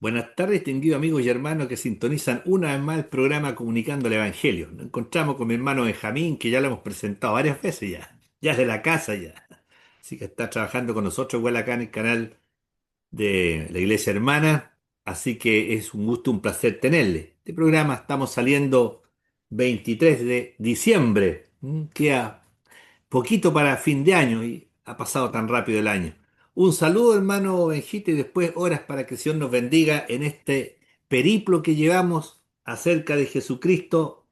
Buenas tardes, distinguidos amigos y hermanos que sintonizan una vez más el programa Comunicando el Evangelio. Nos encontramos con mi hermano Benjamín, que ya lo hemos presentado varias veces ya es de la casa ya. Así que está trabajando con nosotros igual acá en el canal de la Iglesia Hermana. Así que es un gusto, un placer tenerle. Este programa estamos saliendo 23 de diciembre. Queda poquito para fin de año y ha pasado tan rápido el año. Un saludo, hermano Benjito, y después horas para que el Señor nos bendiga en este periplo que llevamos acerca de Jesucristo,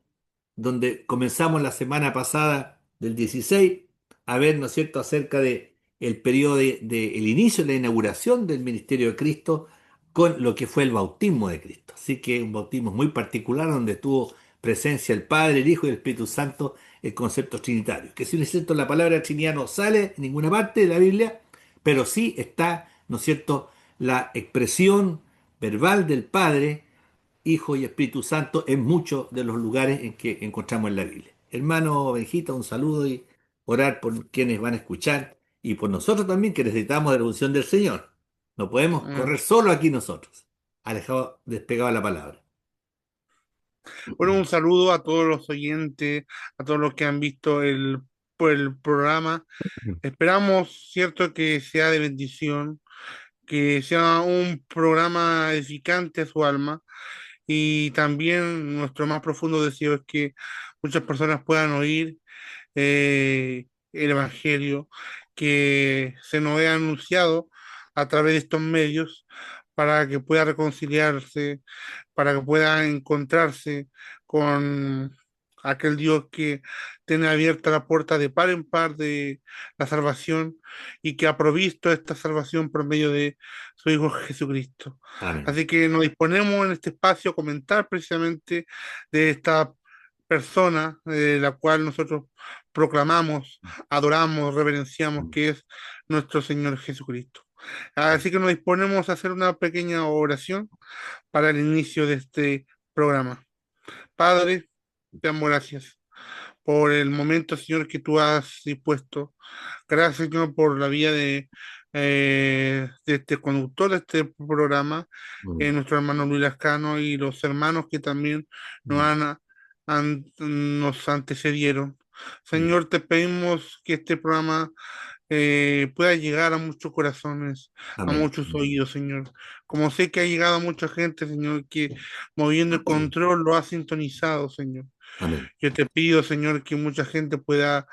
donde comenzamos la semana pasada del 16 a ver, ¿no es cierto?, acerca de el periodo el inicio de la inauguración del ministerio de Cristo con lo que fue el bautismo de Cristo. Así que un bautismo muy particular donde tuvo presencia el Padre, el Hijo y el Espíritu Santo, el concepto trinitario. Que si no es cierto, la palabra Trinidad no sale en ninguna parte de la Biblia, pero sí está, ¿no es cierto?, la expresión verbal del Padre, Hijo y Espíritu Santo en muchos de los lugares en que encontramos en la Biblia. Hermano Benjita, un saludo y orar por quienes van a escuchar y por nosotros también que necesitamos de la unción del Señor. No podemos Mm. correr solo aquí nosotros, alejado, despegado de la palabra. Bueno, un saludo a todos los oyentes, a todos los que han visto el programa. Esperamos, cierto, que sea de bendición, que sea un programa edificante a su alma y también nuestro más profundo deseo es que muchas personas puedan oír el Evangelio que se nos ha anunciado a través de estos medios para que pueda reconciliarse, para que pueda encontrarse con aquel Dios que tiene abierta la puerta de par en par de la salvación y que ha provisto esta salvación por medio de su Hijo Jesucristo. Amén. Así que nos disponemos en este espacio a comentar precisamente de esta persona la cual nosotros proclamamos, adoramos, reverenciamos, que es nuestro Señor Jesucristo. Así que nos disponemos a hacer una pequeña oración para el inicio de este programa. Padre, te damos gracias por el momento, Señor, que tú has dispuesto. Gracias, Señor, por la vida de este conductor de este programa, nuestro hermano Luis Lascano y los hermanos que también nos antecedieron. Señor, te pedimos que este programa pueda llegar a muchos corazones, a Amén. muchos oídos, Señor. Como sé que ha llegado a mucha gente, Señor, que moviendo el control lo ha sintonizado, Señor. Amén. Yo te pido, Señor, que mucha gente pueda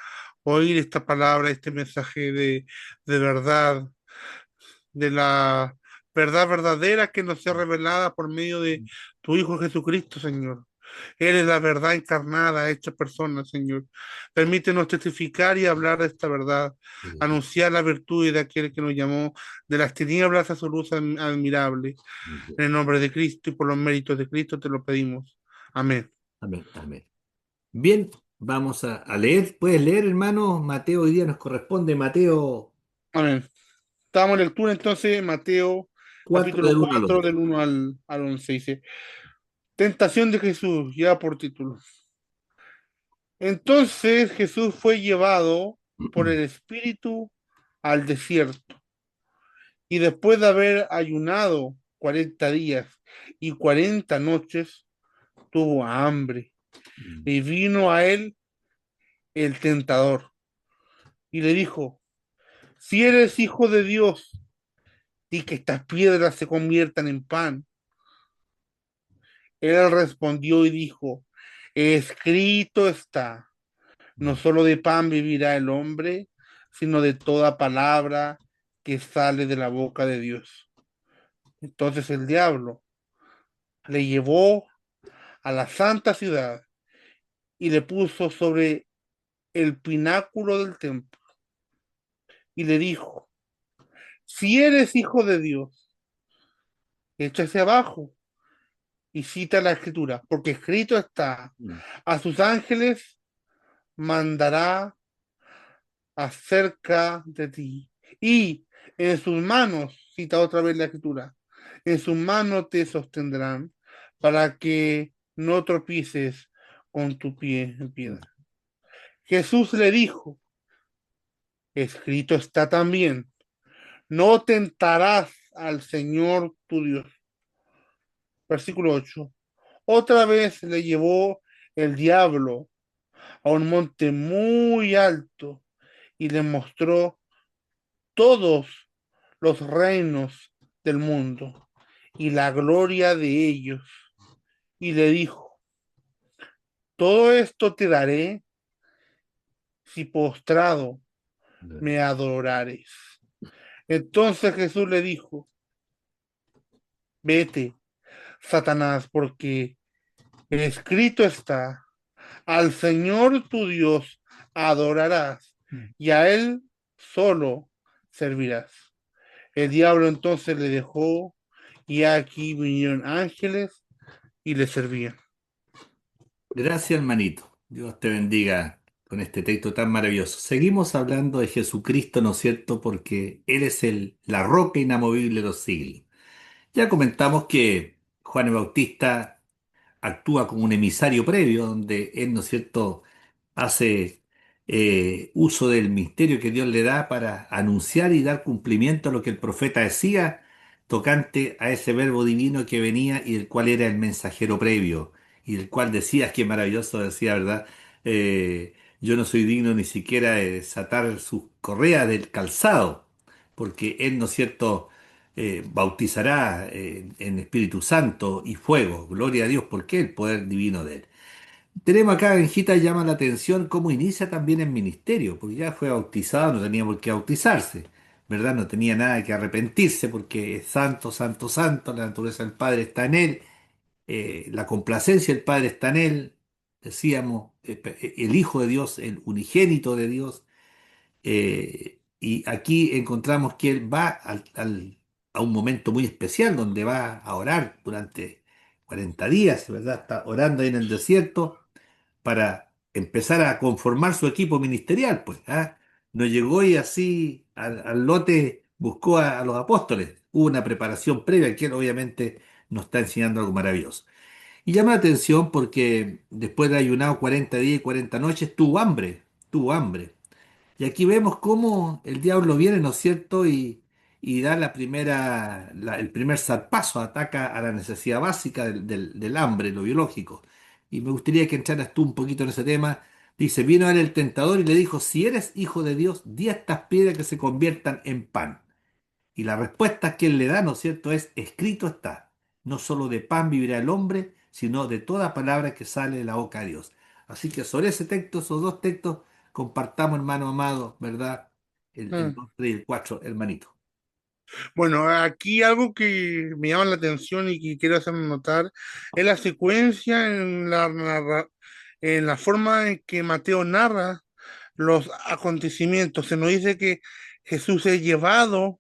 oír esta palabra, este mensaje de verdad, de la verdad verdadera que nos sea revelada por medio de tu Hijo Jesucristo, Señor. Él es la verdad encarnada, hecha persona, Señor. Permítenos testificar y hablar de esta verdad, anunciar la virtud de aquel que nos llamó de las tinieblas a su luz admirable. En el nombre de Cristo y por los méritos de Cristo te lo pedimos. Amén. Amén. Amén. Bien, vamos a leer. ¿Puedes leer, hermano? Mateo, hoy día nos corresponde Mateo Amén. Estamos en lectura entonces, Mateo 4 capítulo del 1 al 4 11. del 1 al 11 dice, Tentación de Jesús, ya por título. Entonces Jesús fue llevado por el Espíritu al desierto y después de haber ayunado 40 días y 40 noches, tuvo hambre y vino a él el tentador y le dijo, si eres hijo de Dios y que estas piedras se conviertan en pan. Él respondió y dijo, escrito está, no solo de pan vivirá el hombre, sino de toda palabra que sale de la boca de Dios. Entonces el diablo le llevó a la santa ciudad y le puso sobre el pináculo del templo y le dijo, si eres hijo de Dios, échase abajo y cita la escritura, porque escrito está, a sus ángeles mandará acerca de ti. Y en sus manos, cita otra vez la escritura, en sus manos te sostendrán para que no tropieces con tu pie en piedra. Jesús le dijo, escrito está también, no tentarás al Señor tu Dios. Versículo 8. Otra vez le llevó el diablo a un monte muy alto y le mostró todos los reinos del mundo y la gloria de ellos. Y le dijo, todo esto te daré si postrado me adorares. Entonces Jesús le dijo, vete, Satanás, porque escrito está, al Señor tu Dios adorarás y a Él solo servirás. El diablo entonces le dejó y aquí vinieron ángeles y le servían. Gracias, hermanito. Dios te bendiga con este texto tan maravilloso. Seguimos hablando de Jesucristo, ¿no es cierto? Porque Él es la roca inamovible de los siglos. Ya comentamos que Juan el Bautista actúa como un emisario previo, donde él, ¿no es cierto?, hace uso del misterio que Dios le da para anunciar y dar cumplimiento a lo que el profeta decía tocante a ese verbo divino que venía y del cual era el mensajero previo y del cual decía, qué maravilloso decía, ¿verdad? Yo no soy digno ni siquiera de desatar sus correas del calzado, porque él, ¿no es cierto?, bautizará en Espíritu Santo y fuego. Gloria a Dios, porque el poder divino de él. Tenemos acá, Benjita, llama la atención cómo inicia también el ministerio, porque ya fue bautizado, no tenía por qué bautizarse, ¿verdad? No tenía nada que arrepentirse porque es santo, santo, santo, la naturaleza del Padre está en él, la complacencia del Padre está en él, decíamos, el Hijo de Dios, el unigénito de Dios. Y aquí encontramos que él va a un momento muy especial donde va a orar durante 40 días, ¿verdad? Está orando ahí en el desierto para empezar a conformar su equipo ministerial, pues, ¿ah? No llegó y así al lote buscó a los apóstoles. Hubo una preparación previa que él obviamente nos está enseñando algo maravilloso. Y llama la atención porque después de ayunado 40 días y 40 noches tuvo hambre, tuvo hambre. Y aquí vemos cómo el diablo viene, ¿no es cierto? Y da el primer zarpazo, ataca a la necesidad básica del hambre, lo biológico. Y me gustaría que entraras tú un poquito en ese tema. Dice, vino a él el tentador y le dijo, si eres hijo de Dios, di a estas piedras que se conviertan en pan. Y la respuesta que él le da, ¿no es cierto?, es, escrito está, no solo de pan vivirá el hombre, sino de toda palabra que sale de la boca de Dios. Así que sobre ese texto, esos dos textos, compartamos, hermano amado, ¿verdad? El Mm. 2, 3 y el 4, hermanito. Bueno, aquí algo que me llama la atención y que quiero hacer notar es la secuencia en la forma en que Mateo narra los acontecimientos. Se nos dice que Jesús es llevado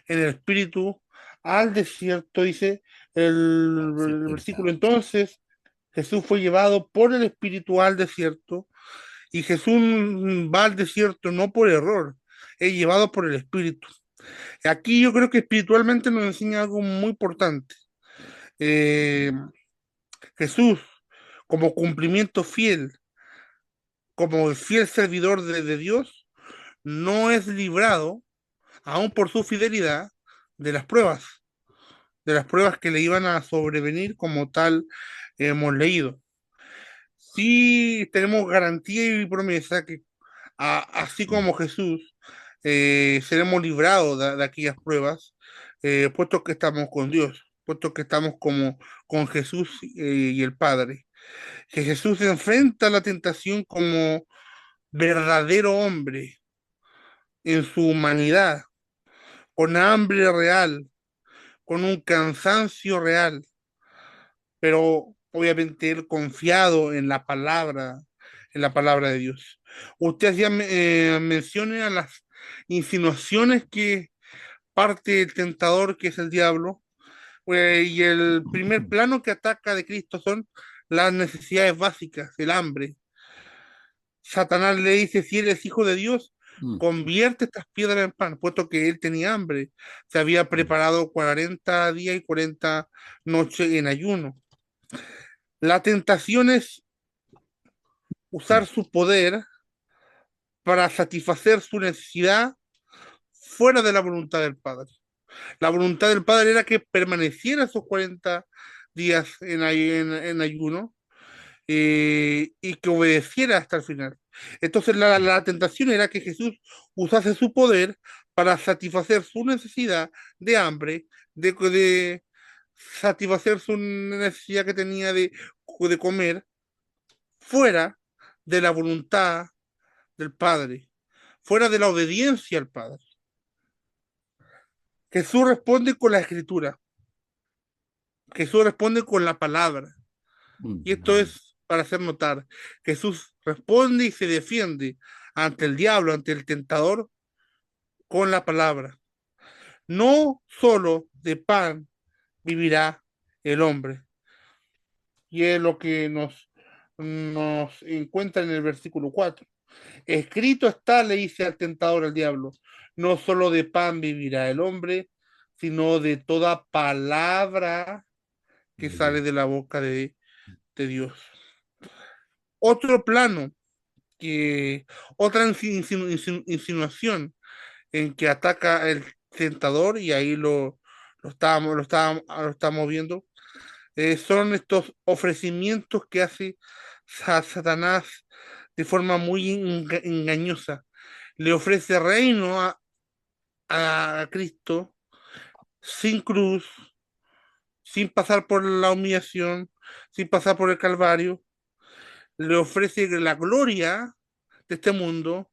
en el espíritu al desierto, dice Sí, el versículo. Entonces, Jesús fue llevado por el espíritu al desierto y Jesús va al desierto no por error, es llevado por el espíritu. Aquí yo creo que espiritualmente nos enseña algo muy importante. Eh, Jesús, como cumplimiento fiel, como el fiel servidor de Dios, no es librado, aún por su fidelidad, de de las pruebas que le iban a sobrevenir, como tal hemos leído. Sí tenemos garantía y promesa que así como Jesús, seremos librados de aquellas pruebas, puesto que estamos con Dios, puesto que estamos como con Jesús y el Padre. Que Jesús se enfrenta a la tentación como verdadero hombre en su humanidad, con hambre real, con un cansancio real, pero obviamente él confiado en la palabra de Dios. Usted hacía menciones a las insinuaciones que parte el tentador, que es el diablo, y el primer plano que ataca de Cristo son las necesidades básicas, el hambre. Satanás le dice, si eres hijo de Dios, Mm. convierte estas piedras en pan, puesto que él tenía hambre. Se había preparado 40 días y 40 noches en ayuno. La tentación es usar su poder para satisfacer su necesidad fuera de la voluntad del Padre. La voluntad del Padre era que permaneciera esos 40 días en ayuno, y que obedeciera hasta el final. Entonces la tentación era que Jesús usase su poder para satisfacer su necesidad de hambre, de satisfacer su necesidad que tenía de comer fuera de la voluntad del Padre, fuera de la obediencia al Padre. Jesús responde con la escritura, Jesús responde con la palabra. Y esto Mm. es para hacer notar, Jesús responde y se defiende ante el diablo, ante el tentador, con la palabra. No solo de pan vivirá el hombre. Y es lo que nos encuentra en el versículo 4. Escrito está, le dice al tentador al diablo, no solo de pan vivirá el hombre, sino de toda palabra que De Dios. sale de la boca de Dios. Otro plano, que otra insinuación en que ataca el tentador, y ahí lo estábamos viendo, son estos ofrecimientos que hace Satanás de forma muy engañosa. Le ofrece reino a Cristo sin cruz, sin pasar por la humillación, sin pasar por el Calvario. Le ofrece la gloria de este mundo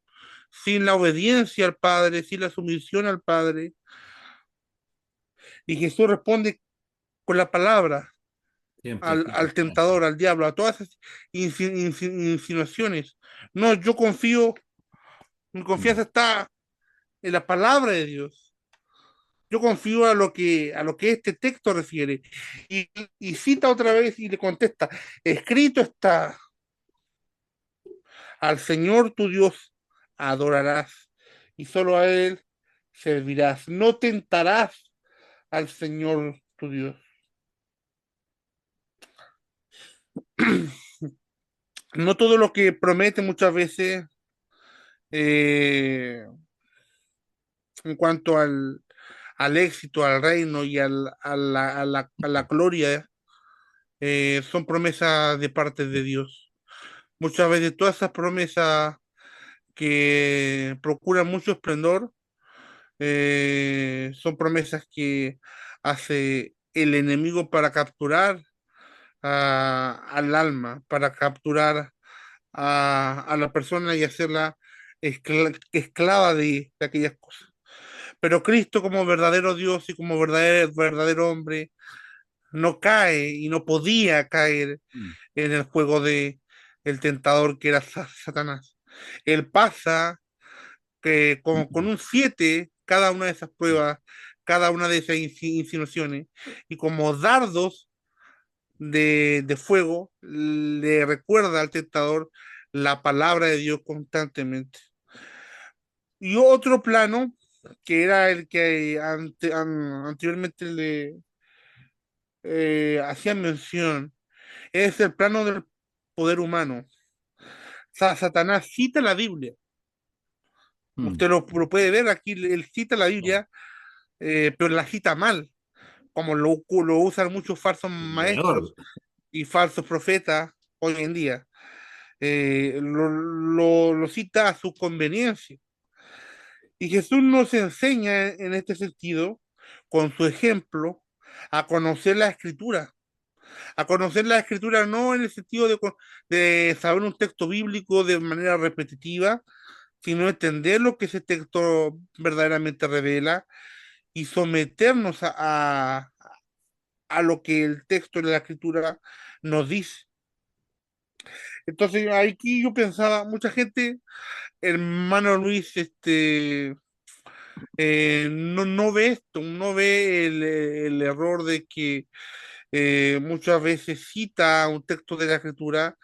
sin la obediencia al Padre, sin la sumisión al Padre. Y Jesús responde con la palabra Siempre escrito al está. tentador, al diablo, a todas esas insinuaciones. No, yo confío, mi Mm. confianza está en la palabra de Dios. Yo confío a lo que este texto refiere. Y, y cita otra vez y le contesta, escrito está, al Señor tu Dios adorarás y solo a Él servirás. No tentarás al Señor tu Dios. No todo lo que promete muchas veces, eh, en cuanto al éxito, al reino y a la gloria, son promesas de parte de Dios. Muchas veces todas esas promesas que procuran mucho esplendor, son promesas que hace el enemigo para capturar al alma, para capturar a la persona y hacerla esclava de aquellas cosas. Pero Cristo como verdadero Dios y como verdadero hombre no cae y no podía caer Mm. en el juego de el tentador que era Satanás. Él pasa que con un 7 cada una de esas pruebas, cada una de esas insinuaciones, y como dardos de fuego, le recuerda al tentador la palabra de Dios constantemente. Y otro plano, que era el que anteriormente le hacía mención, es el plano del poder humano. Satanás cita la Biblia. Mm. Usted lo puede ver aquí, él cita la Biblia, pero la cita mal, como lo usan muchos falsos Peor. maestros y falsos profetas hoy en día. Lo cita a su conveniencia. Y Jesús nos enseña en este sentido, con su ejemplo, a conocer la escritura. A conocer la escritura no en el sentido de saber un texto bíblico de manera repetitiva, sino entender lo que ese texto verdaderamente revela y someternos a lo que el texto de la escritura nos dice. Entonces, aquí yo pensaba, mucha gente, hermano Luis, no ve esto, no ve el error de que muchas veces cita un texto de la escritura,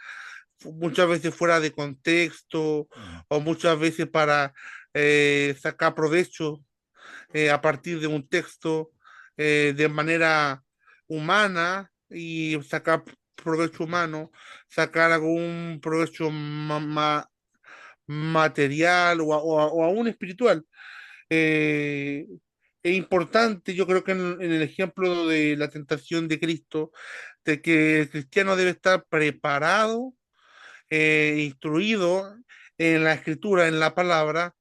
muchas veces fuera de contexto, Mm. o muchas veces para sacar provecho a partir de un texto de manera humana y sacar provecho humano, sacar algún provecho material o aún espiritual. Eh, es importante, yo creo que en el ejemplo de la tentación de Cristo, de que el cristiano debe estar preparado, instruido en la escritura, en la palabra,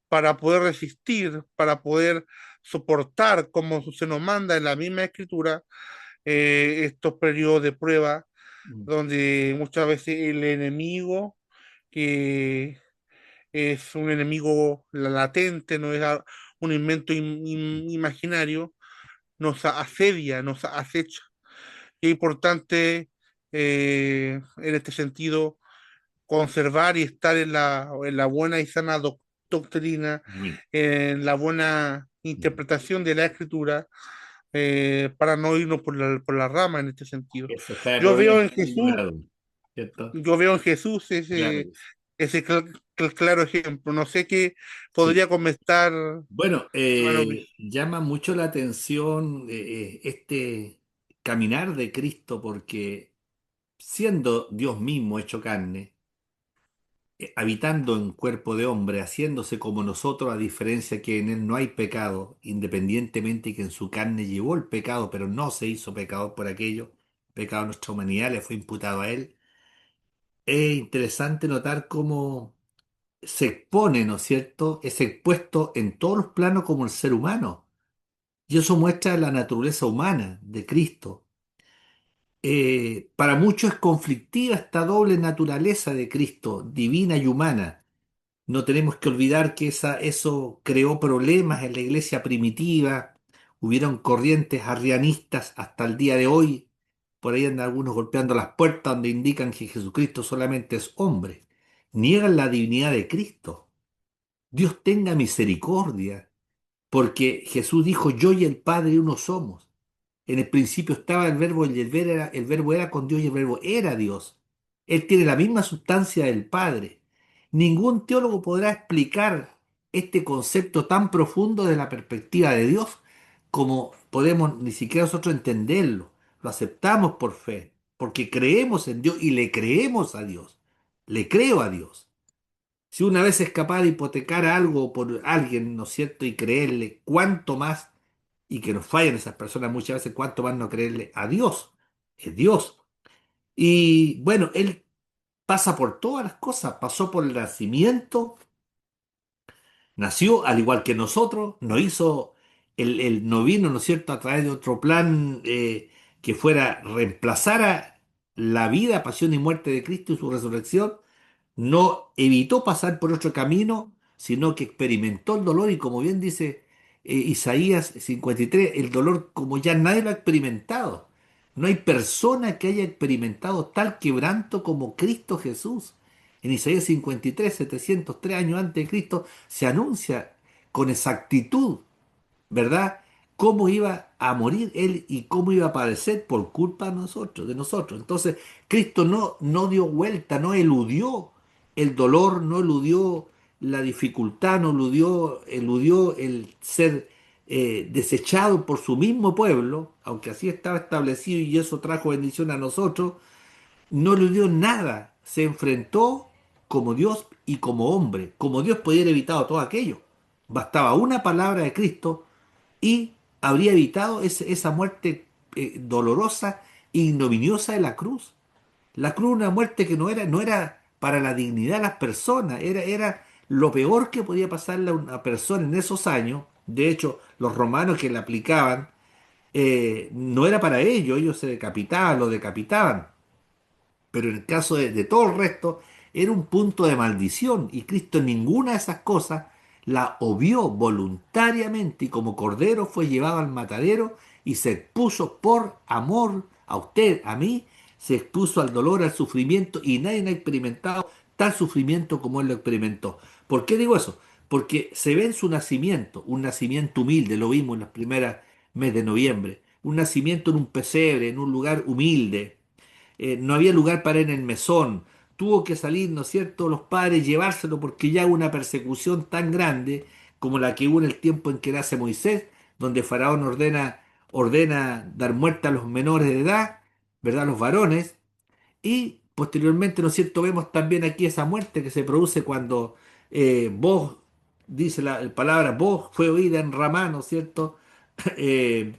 para poder resistir, para poder soportar, como se nos manda en la misma escritura, estos periodos de prueba, Mm. donde muchas veces el enemigo, que es un enemigo latente, no es un invento imaginario, nos asedia, nos acecha. Y es importante, en este sentido, conservar y estar en la buena y sana doctrina, Amén. en la buena Mm. interpretación de la escritura, para no irnos por la rama en este sentido. Eso cae Yo veo en problema, sin lugar Jesús, a dudas, ¿cierto? yo veo en Jesús Claro ese, que sí. claro ejemplo. No sé qué Sí. podría comentar, Bueno, hermano Luis. llama mucho la atención este caminar de Cristo porque siendo Dios mismo hecho carne, habitando en cuerpo de hombre, haciéndose como nosotros, a diferencia que en él no hay pecado, independientemente que en su carne llevó el pecado, pero no se hizo pecador por aquello, pecado de nuestra humanidad le fue imputado a él. Es interesante notar cómo se expone, ¿no es cierto? Es expuesto en todos los planos como el ser humano. Y eso muestra la naturaleza humana de Cristo. Para muchos es conflictiva esta doble naturaleza de Cristo, divina y humana. No tenemos que olvidar que eso creó problemas en la iglesia primitiva. Hubieron corrientes arrianistas hasta el día de hoy. Por ahí andan algunos golpeando las puertas donde indican que Jesucristo solamente es hombre. Niegan la divinidad de Cristo. Dios tenga misericordia, porque Jesús dijo, yo y el Padre uno somos. En el principio estaba el verbo y el verbo era con Dios y el verbo era Dios. Él tiene la misma sustancia del Padre. Ningún teólogo podrá explicar este concepto tan profundo de la perspectiva de Dios como podemos ni siquiera nosotros entenderlo. Lo aceptamos por fe, porque creemos en Dios y le creemos a Dios. Le creo a Dios. Si una vez es capaz de hipotecar algo por alguien, ¿no es cierto? Y creerle, cuánto más, y que nos fallan esas personas muchas veces, cuánto más no creerle a Dios. Es Dios. Y bueno, Él pasa por todas las cosas, pasó por el nacimiento, nació al igual que nosotros, no hizo, no vino, ¿no es cierto?, a través de otro plan que fuera, reemplazara la vida, pasión y muerte de Cristo y su resurrección, no evitó pasar por otro camino, sino que experimentó el dolor y como bien dice Isaías 53, el dolor como ya nadie lo ha experimentado. No hay persona que haya experimentado tal quebranto como Cristo Jesús. En Isaías 53, 703 años antes de Cristo, se anuncia con exactitud, ¿verdad? Cómo iba a morir él y cómo iba a padecer por culpa de nosotros, de nosotros. Entonces, Cristo no dio vuelta, no eludió el dolor, no eludió la dificultad, no eludió el ser desechado por su mismo pueblo, aunque así estaba establecido y eso trajo bendición a nosotros, no le dio nada, se enfrentó como Dios y como hombre. Como Dios podía haber evitado todo aquello. Bastaba una palabra de Cristo y habría evitado esa muerte dolorosa e ignominiosa de la cruz. La cruz, una muerte que no era para la dignidad de las personas, era lo peor que podía pasarle a una persona en esos años. De hecho, los romanos que la aplicaban, no era para ellos se decapitaban, lo decapitaban. Pero en el caso de todo el resto, era un punto de maldición y Cristo en ninguna de esas cosas la obvió voluntariamente y como cordero fue llevado al matadero y se expuso por amor a usted, a mí, se expuso al dolor, al sufrimiento y nadie ha experimentado tal sufrimiento como él lo experimentó. ¿Por qué digo eso? Porque se ve en su nacimiento, un nacimiento humilde, lo vimos en los primeros meses de noviembre, un nacimiento en un pesebre, en un lugar humilde, no había lugar para él en el mesón, tuvo que salir, ¿no es cierto?, los padres llevárselo porque ya hubo una persecución tan grande como la que hubo en el tiempo en que nace Moisés, donde Faraón ordena dar muerte a los menores de edad, ¿verdad?, los varones, y posteriormente, ¿no es cierto?, vemos también aquí esa muerte que se produce cuando vos dice la palabra voz fue oída en Ramá, ¿no es cierto? Eh,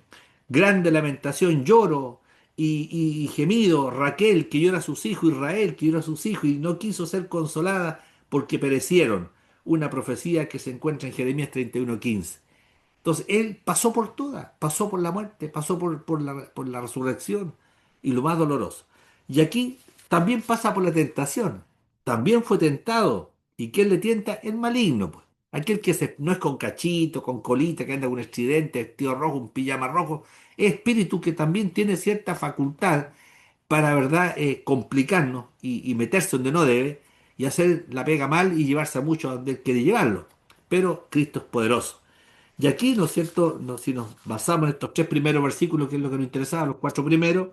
grande lamentación, lloro y gemido, Raquel que llora a sus hijos, Israel que llora a sus hijos y no quiso ser consolada porque perecieron. Una profecía que se encuentra en Jeremías 31:15. Entonces, él pasó por todas, pasó por la muerte, pasó por la resurrección y lo más doloroso. Y aquí también pasa por la tentación. También fue tentado. ¿Y quién le tienta? El maligno, pues. Aquel que no es con cachito, con colita, que anda con un estridente, vestido rojo, un pijama rojo. Es espíritu que también tiene cierta facultad para, ¿verdad?, complicarnos y meterse donde no debe y hacer la pega mal y llevarse a muchos a donde quiere llevarlo. Pero Cristo es poderoso. Y aquí, ¿no es cierto? Si nos basamos en estos tres primeros versículos, que es lo que nos interesaba, los cuatro primeros,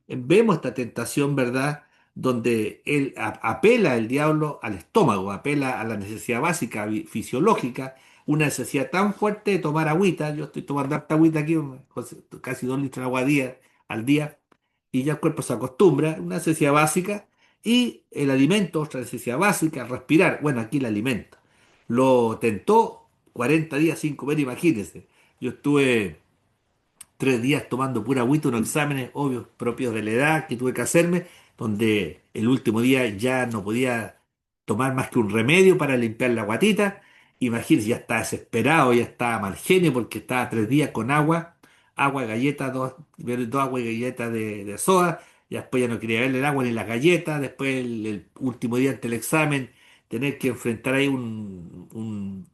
vemos esta tentación, ¿verdad? Donde él apela el diablo al estómago, apela a la necesidad básica, fisiológica, una necesidad tan fuerte de tomar agüita. Yo estoy tomando harta agüita aquí, casi 2 litros de agua al día, y ya el cuerpo se acostumbra, una necesidad básica, y el alimento, otra necesidad básica, respirar. Bueno, aquí el alimento. Lo tentó 40 días sin comer, imagínense. Yo estuve 3 días tomando pura agüita, unos exámenes obvios propios de la edad que tuve que hacerme, donde el último día ya no podía tomar más que un remedio para limpiar la guatita. Imagínense, ya estaba desesperado, ya estaba mal genio porque estaba 3 días con agua, galletas, dos agua y galletas de soda. Y después ya no quería verle el agua ni las galletas. Después el último día ante el examen, tener que enfrentar ahí un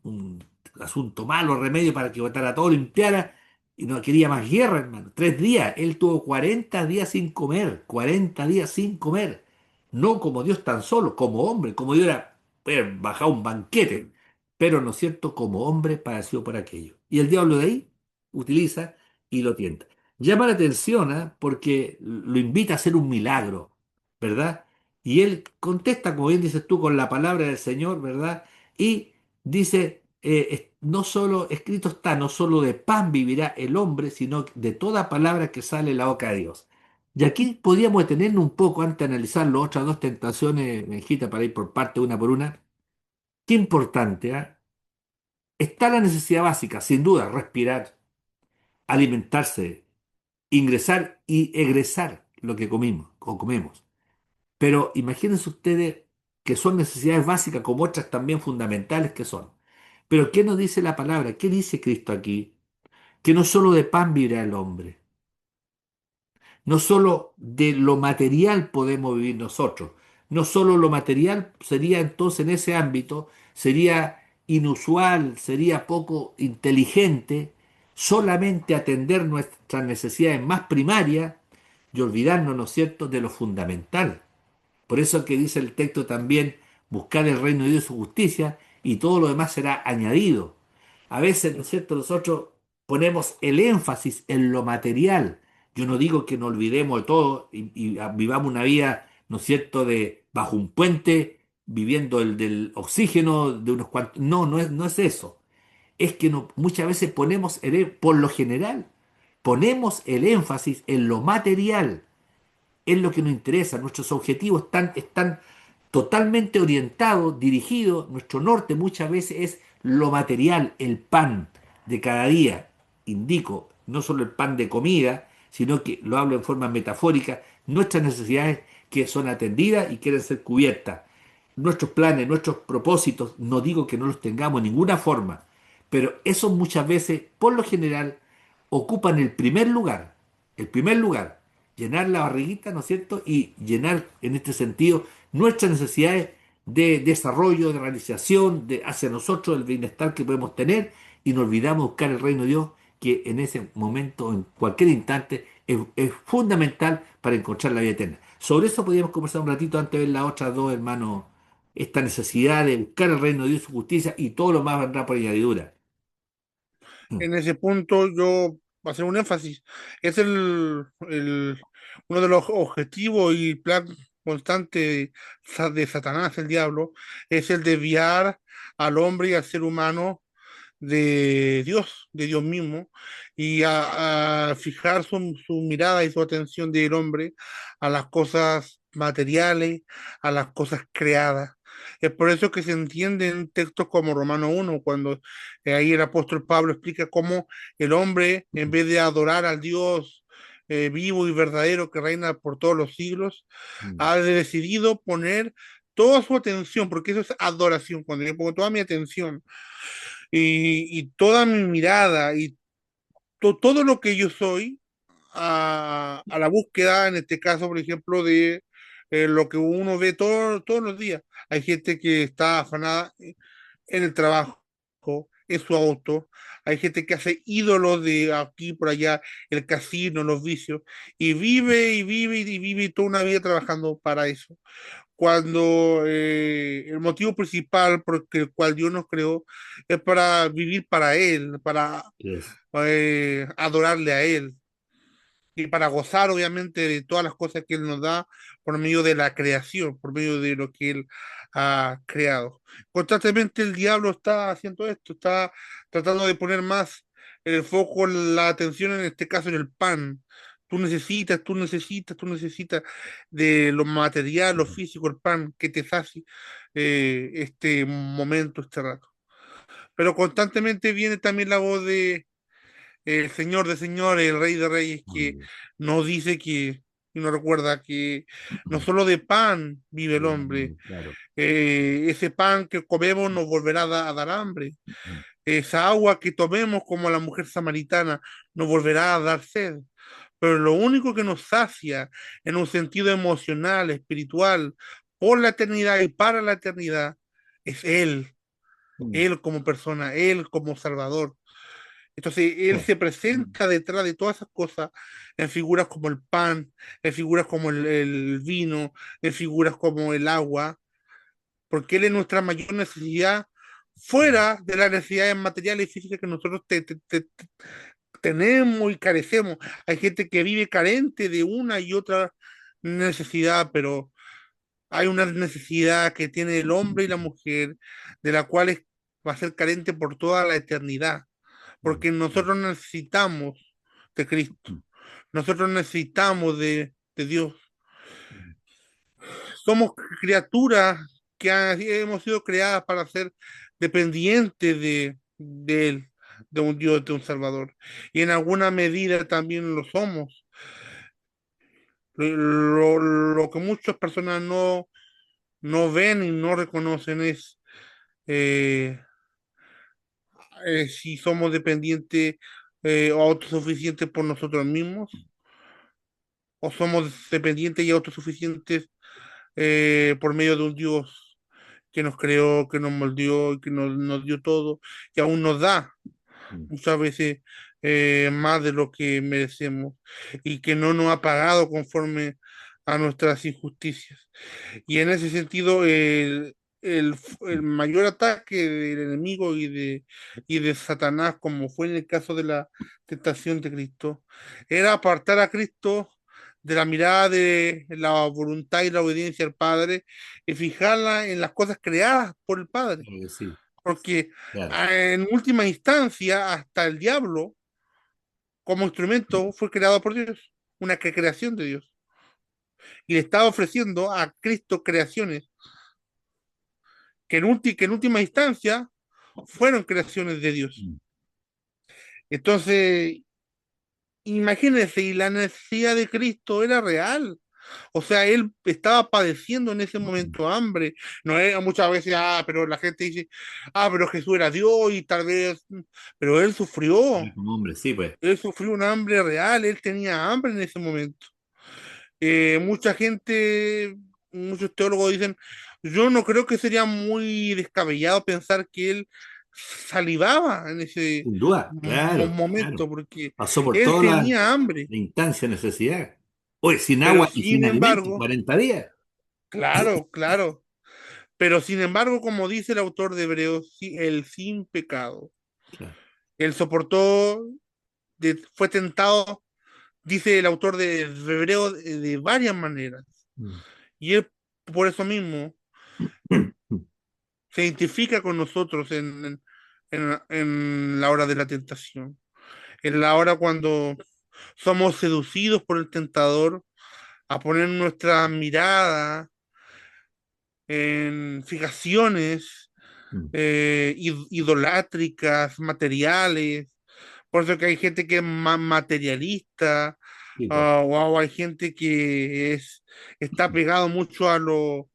asunto malo, remedio para que botara todo, limpiara. Y no quería más guerra, hermano. 3 días. Él tuvo 40 días sin comer. 40 días sin comer. No como Dios tan solo, como hombre. Como Dios era bajado un banquete. Pero, ¿no es cierto? Como hombre padeció por aquello. Y el diablo de ahí utiliza y lo tienta. Llama la atención, ¿ah? Porque lo invita a hacer un milagro, ¿verdad? Y él contesta, como bien dices tú, con la palabra del Señor, ¿verdad? Y dice, no solo escrito está, no solo de pan vivirá el hombre, sino de toda palabra que sale de la boca de Dios. Y aquí podríamos detenernos un poco antes de analizar las otras dos tentaciones, Benjita, para ir por parte una por una. Qué importante, ¿ah? Está la necesidad básica, sin duda, respirar, alimentarse, ingresar y egresar lo que comimos o comemos. Pero imagínense ustedes que son necesidades básicas como otras también fundamentales que son. Pero ¿qué nos dice la palabra? ¿Qué dice Cristo aquí? Que no solo de pan vivirá el hombre, no solo de lo material podemos vivir nosotros, no solo lo material sería entonces en ese ámbito, sería inusual, sería poco inteligente solamente atender nuestras necesidades más primarias y olvidarnos, ¿no es cierto?, de lo fundamental. Por eso que dice el texto también, buscar el reino de Dios y su justicia, y todo lo demás será añadido. A veces, ¿no es cierto?, nosotros ponemos el énfasis en lo material. Yo no digo que nos olvidemos de todo y vivamos una vida, ¿no es cierto?, de bajo un puente, viviendo el del oxígeno de unos cuantos. No, no es eso. Es que muchas veces por lo general, ponemos el énfasis en lo material, es lo que nos interesa, nuestros objetivos están totalmente orientados, dirigidos, nuestro norte muchas veces es lo material, el pan de cada día. Indico, no solo el pan de comida, sino que lo hablo en forma metafórica, nuestras necesidades que son atendidas y quieren ser cubiertas. Nuestros planes, nuestros propósitos, no digo que no los tengamos de ninguna forma, pero esos muchas veces, por lo general, ocupan el primer lugar, llenar la barriguita, ¿no es cierto? Y llenar en este sentido nuestras necesidades de desarrollo, de realización, de hacia nosotros el bienestar que podemos tener y nos olvidamos de buscar el reino de Dios que en ese momento, en cualquier instante, es fundamental para encontrar la vida eterna. Sobre eso podríamos conversar un ratito antes de ver las otras dos, hermanos, esta necesidad de buscar el reino de Dios y su justicia y todo lo más vendrá por añadidura. En ese punto yo voy a hacer un énfasis. Es uno de los objetivos y plan constante de Satanás, el diablo, es el desviar al hombre y al ser humano de Dios mismo, y a fijar su mirada y su atención del hombre a las cosas materiales, a las cosas creadas. Es por eso que se entiende en textos como Romano 1 cuando ahí el apóstol Pablo explica cómo el hombre, en vez de adorar al Dios vivo y verdadero que reina por todos los siglos, Mm, ha decidido poner toda su atención, porque eso es adoración, cuando yo pongo toda mi atención y toda mi mirada y todo lo que yo soy a la búsqueda, en este caso, por ejemplo, de lo que uno ve todos los días. Hay gente que está afanada en el trabajo, en su auto. Hay gente que hace ídolos de aquí por allá, el casino, los vicios, y vive y vive y vive toda una vida trabajando para eso. Cuando el motivo principal por el cual Dios nos creó es para vivir para Él, para yes. adorarle a Él y para gozar obviamente de todas las cosas que Él nos da por medio de la creación, por medio de lo que Él ha creado. Constantemente el diablo está haciendo esto, está tratando de poner más el foco, la atención en este caso en el pan. Tú necesitas de lo material, lo físico, el pan que te sacie este momento, este rato. Pero constantemente viene también la voz de el Señor de señores, el Rey de reyes, que Mm, nos dice que, y nos recuerda que no solo de pan vive el hombre, claro. ese pan que comemos nos volverá a dar hambre, Mm, esa agua que tomemos como la mujer samaritana nos volverá a dar sed. Pero lo único que nos sacia en un sentido emocional, espiritual, por la eternidad y para la eternidad, es Él, mm, Él como persona, Él como Salvador. Entonces, sí. él se presenta detrás de todas esas cosas en figuras como el pan, en figuras como el vino, en figuras como el agua, porque él es nuestra mayor necesidad Mm, fuera de las necesidades materiales y físicas que nosotros tenemos y carecemos. Hay gente que vive carente de una y otra necesidad, pero hay una necesidad que tiene el hombre y la mujer, de la cual va a ser carente por toda la eternidad mm, porque mm, nosotros necesitamos de Cristo, mm, nosotros necesitamos de Dios. mm, Somos criaturas que hemos sido creadas para ser dependientes de Él, de un Dios, de un Salvador. Y en alguna medida también lo somos. Lo que muchas personas no ven y no reconocen es eh, si somos dependientes o autosuficientes por nosotros mismos o somos dependientes y autosuficientes por medio de un Dios que nos creó, que nos moldeó y que nos dio todo, y aún nos da mm, muchas veces más de lo que merecemos y que no nos ha pagado conforme a nuestras injusticias. Y en ese sentido, el mayor ataque del enemigo y de Satanás, como fue en el caso de la tentación de Cristo, era apartar a Cristo de la mirada de la voluntad y la obediencia al Padre y fijarla en las cosas creadas por el Padre. claro que sí, Porque claro. en última instancia, hasta el diablo, como instrumento, fue creado por Dios, una creación de Dios. Y le estaba ofreciendo a Cristo creaciones que en última instancia fueron creaciones de Dios. Mm, Entonces, imagínense, y la necesidad de Cristo era real. O sea, él estaba padeciendo en ese mm, momento hambre. No era muchas veces, pero la gente dice, pero Jesús era Dios y tal vez, pero era como hombre, sí, pues. él sufrió un hambre real, él tenía hambre en ese momento. Mucha gente, muchos teólogos dicen, yo no creo que sería muy descabellado pensar que él salivaba en ese Sin duda, claro, momento, claro. porque Pasó por él toda tenía hambre, la instancia de necesidad. Oye, sin pero agua y sin sin alimento, embargo, 40 días. claro, claro, pero sin embargo, como dice el autor de Hebreos, él sin pecado, Claro. él soportó, fue tentado, dice el autor de Hebreos, de varias maneras, Mm. y él por eso mismo se identifica con nosotros en la hora de la tentación, en la hora cuando somos seducidos por el tentador a poner nuestra mirada en fijaciones Mm. idolátricas, materiales. Por eso que hay gente que es más materialista, Sí, pues. o hay gente que está pegado mucho a lo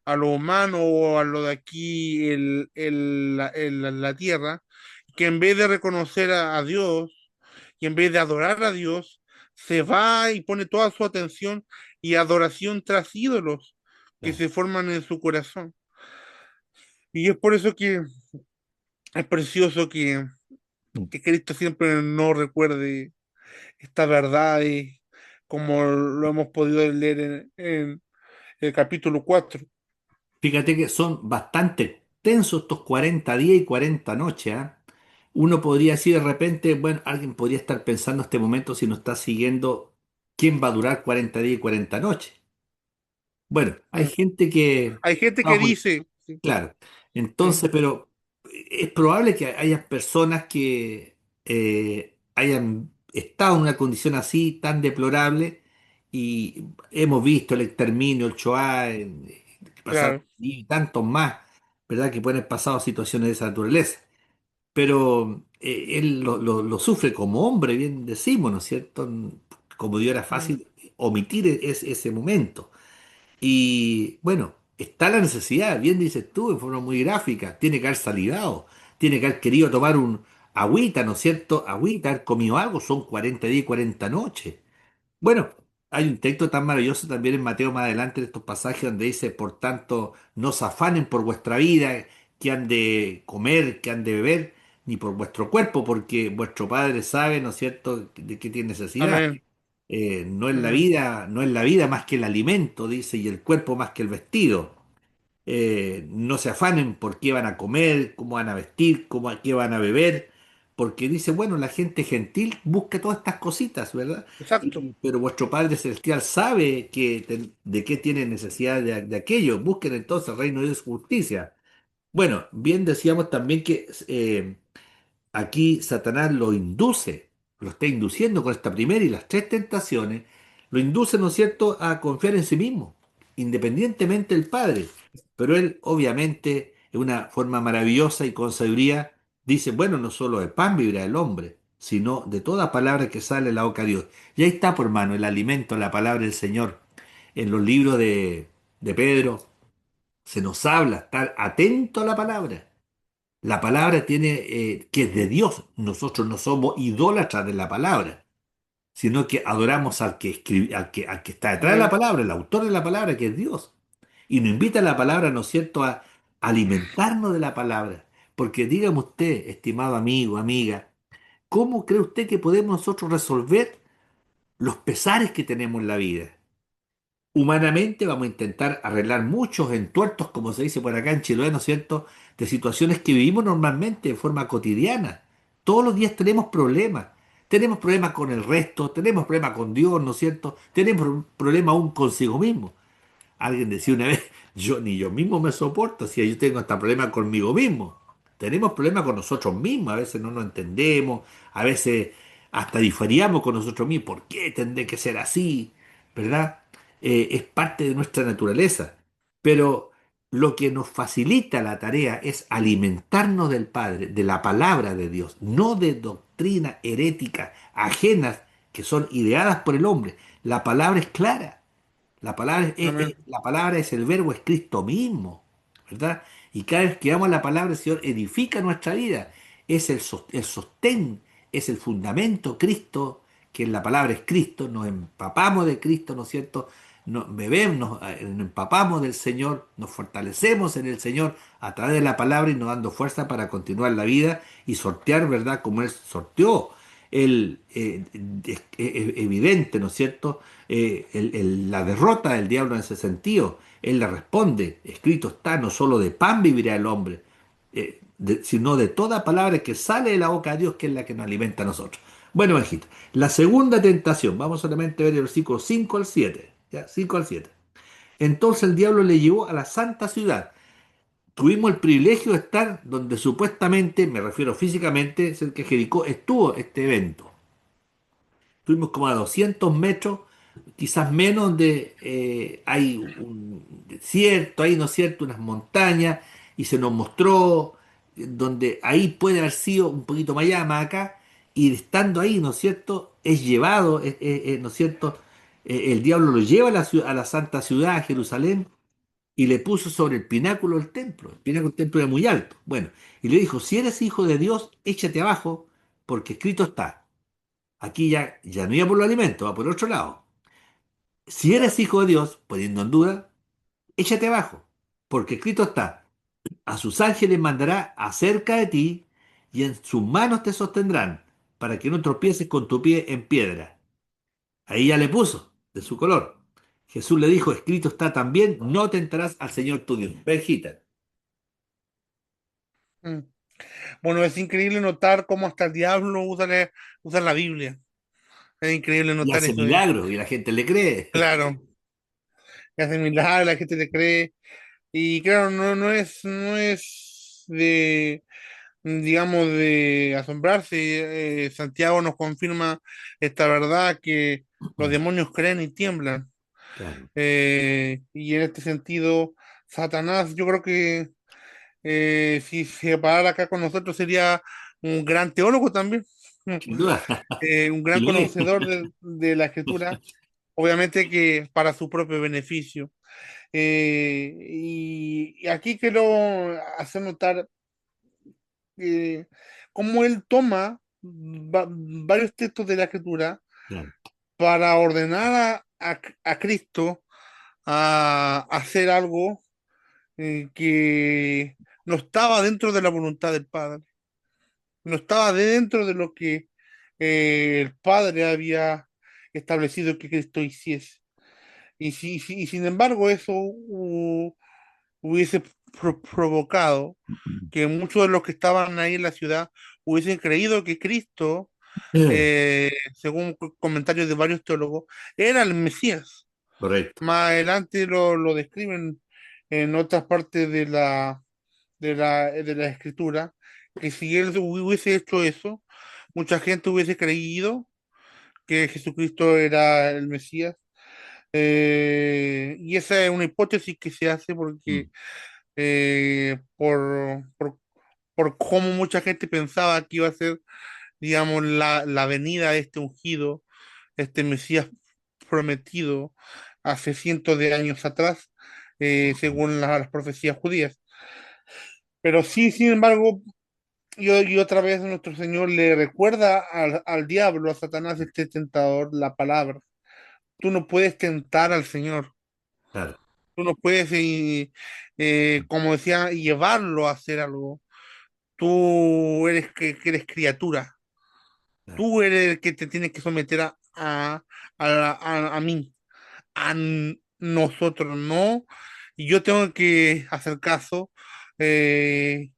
humano o a lo de aquí, la tierra, que en vez de reconocer a Dios y en vez de adorar a Dios, se va y pone toda su atención y adoración tras ídolos que Claro. se forman en su corazón. Y es por eso que es precioso Mm. que Cristo siempre nos recuerde esta verdad y como lo hemos podido leer en el capítulo 4. Fíjate que son bastante tensos estos 40 días y 40 noches, ¿ah? Uno podría decir de repente, bueno, alguien podría estar pensando en este momento si no está siguiendo quién va a durar 40 días y 40 noches. Bueno, hay Mm. gente que... Hay gente que Vamos, dice, sí, claro. mm, Entonces, pero es probable que haya personas que hayan estado en una condición así tan deplorable y hemos visto el exterminio, el Shoah, que pasaron claro, y tantos más, ¿verdad? Que pueden haber pasado situaciones de esa naturaleza. Pero él lo sufre como hombre, bien decimos, ¿no es cierto? Como Dios era mm, fácil omitir ese momento. Y bueno, está la necesidad, bien dices tú, en forma muy gráfica, tiene que haber salivado, tiene que haber querido tomar un agüita, ¿no es cierto? Agüita, haber comido algo, son 40 días y 40 noches. Bueno, hay un texto tan maravilloso también en Mateo más adelante de estos pasajes donde dice, por tanto, no se afanen por vuestra vida, que han de comer, que han de beber, ni por vuestro cuerpo, porque vuestro Padre sabe, ¿no es cierto?, de qué tiene necesidad. amén, No es la amén, vida, no es la vida más que el alimento, dice, y el cuerpo más que el vestido. No se afanen por qué van a comer, cómo van a vestir, qué van a beber, porque dice, bueno, la gente gentil busca todas estas cositas, ¿verdad? exacto, Pero vuestro Padre Celestial sabe de qué tiene necesidad de aquello. Busquen entonces el reino de Dios y su justicia. Bueno, bien decíamos también que aquí Satanás lo induce, lo está induciendo con esta primera y las tres tentaciones, lo induce, ¿no es cierto?, a confiar en sí mismo, independientemente del Padre. Pero él, obviamente, de una forma maravillosa y con sabiduría, dice, bueno, no solo de pan vivirá el hombre, sino de toda palabra que sale de la boca de Dios. Y ahí está, por hermano, el alimento, la palabra del Señor. En los libros de Pedro se nos habla, estar atento a la palabra. La palabra tiene que es de Dios. Nosotros no somos idólatras de la palabra, sino que adoramos al que escribe, al que está detrás de la amén, palabra, el autor de la palabra, que es Dios. Y nos invita la palabra, ¿no es cierto?, a alimentarnos de la palabra. Porque dígame usted, estimado amigo, amiga, ¿cómo cree usted que podemos nosotros resolver los pesares que tenemos en la vida? Humanamente vamos a intentar arreglar muchos entuertos, como se dice por acá en Chiloé, ¿no es cierto?, de situaciones que vivimos normalmente de forma cotidiana. Todos los días tenemos problemas. Tenemos problemas con el resto, tenemos problemas con Dios, ¿no es cierto? Tenemos problemas aún consigo mismo. Alguien decía una vez, yo ni yo mismo me soporto, si yo tengo hasta problemas conmigo mismo. Tenemos problemas con nosotros mismos, a veces no nos entendemos, a veces hasta diferíamos con nosotros mismos. ¿Por qué tendré que ser así? ¿Verdad? Es parte de nuestra naturaleza. Pero lo que nos facilita la tarea es alimentarnos del Padre, de la palabra de Dios, no de doctrinas heréticas ajenas que son ideadas por el hombre. La palabra es clara. amén, La palabra es el verbo, es Cristo mismo, ¿verdad? Y cada vez que damos la palabra, el Señor edifica nuestra vida. Es el sostén, es el fundamento, Cristo, que en la palabra es Cristo, nos empapamos de Cristo, ¿no es cierto? Bebemos, nos empapamos del Señor, nos fortalecemos en el Señor a través de la palabra y nos dando fuerza para continuar la vida y sortear, ¿verdad? Como Él sorteó. Es evidente, ¿no es cierto? La derrota del diablo en ese sentido. Él le responde, escrito está, no solo de pan vivirá el hombre, sino de toda palabra que sale de la boca de Dios, que es la que nos alimenta a nosotros. Bueno, hijita, la segunda tentación, vamos solamente a ver el versículo 5 al 7, ¿ya? 5 al 7. Entonces el diablo le llevó a la santa ciudad. Tuvimos el privilegio de estar donde supuestamente, me refiero físicamente, cerca de Jericó, estuvo este evento. Estuvimos como a 200 metros, quizás menos, donde hay un desierto, hay, ¿no es cierto?, unas montañas, y se nos mostró donde ahí puede haber sido un poquito más allá, más acá, y estando ahí, ¿no es cierto?, es llevado, ¿no es cierto?, el diablo lo lleva a a la santa ciudad, a Jerusalén, y le puso sobre el pináculo del templo. El pináculo del templo era muy alto. Bueno, y le dijo, si eres hijo de Dios, échate abajo, porque escrito está. Aquí ya no iba por los alimentos, va por otro lado. Si eres hijo de Dios, poniendo en duda, échate abajo, porque escrito está, a sus ángeles mandará acerca de ti, y en sus manos te sostendrán, para que no tropieces con tu pie en piedra. Ahí ya le puso, de su color. Jesús le dijo, escrito está también, no tentarás al Señor tu Dios. Vejita. Mm. Bueno, es increíble notar cómo hasta el diablo usa la Biblia. Es increíble Y notar hace eso. milagros y la gente le cree. Claro, que hace milagros, la gente le cree. Y claro, no es de, digamos, de asombrarse. Santiago nos confirma esta verdad que los demonios creen y tiemblan. Claro, Y en este sentido, Satanás, yo creo que si se parara acá con nosotros sería un gran teólogo también, sin duda. un Y gran lo es. conocedor de la escritura, obviamente que para su propio beneficio. Y aquí quiero hacer notar cómo él toma varios textos de la escritura Claro, para ordenar a Cristo a hacer algo que no estaba dentro de la voluntad del Padre, no estaba dentro de lo que el Padre había establecido que Cristo hiciese. Y sin embargo eso hubiese provocado que muchos de los que estaban ahí en la ciudad hubiesen creído que Cristo, según comentarios de varios teólogos, era el Mesías. correcto. Más adelante lo describen en otras partes de la escritura, que si él hubiese hecho eso, mucha gente hubiese creído que Jesucristo era el Mesías. Y esa es una hipótesis que se hace porque Mm. eh, por, por, por cómo mucha gente pensaba que iba a ser, digamos, la venida de este ungido, este Mesías prometido hace cientos de años atrás, según las profecías judías. Pero sí, sin embargo, y otra vez nuestro Señor le recuerda al diablo, a Satanás, este tentador, la palabra. Tú no puedes tentar al Señor. Claro, Tú no puedes, como decía, llevarlo a hacer algo. Tú eres que eres criatura. claro, Tú eres el que te tienes que someter a mí, nosotros, ¿no? Y yo tengo que hacer caso eh,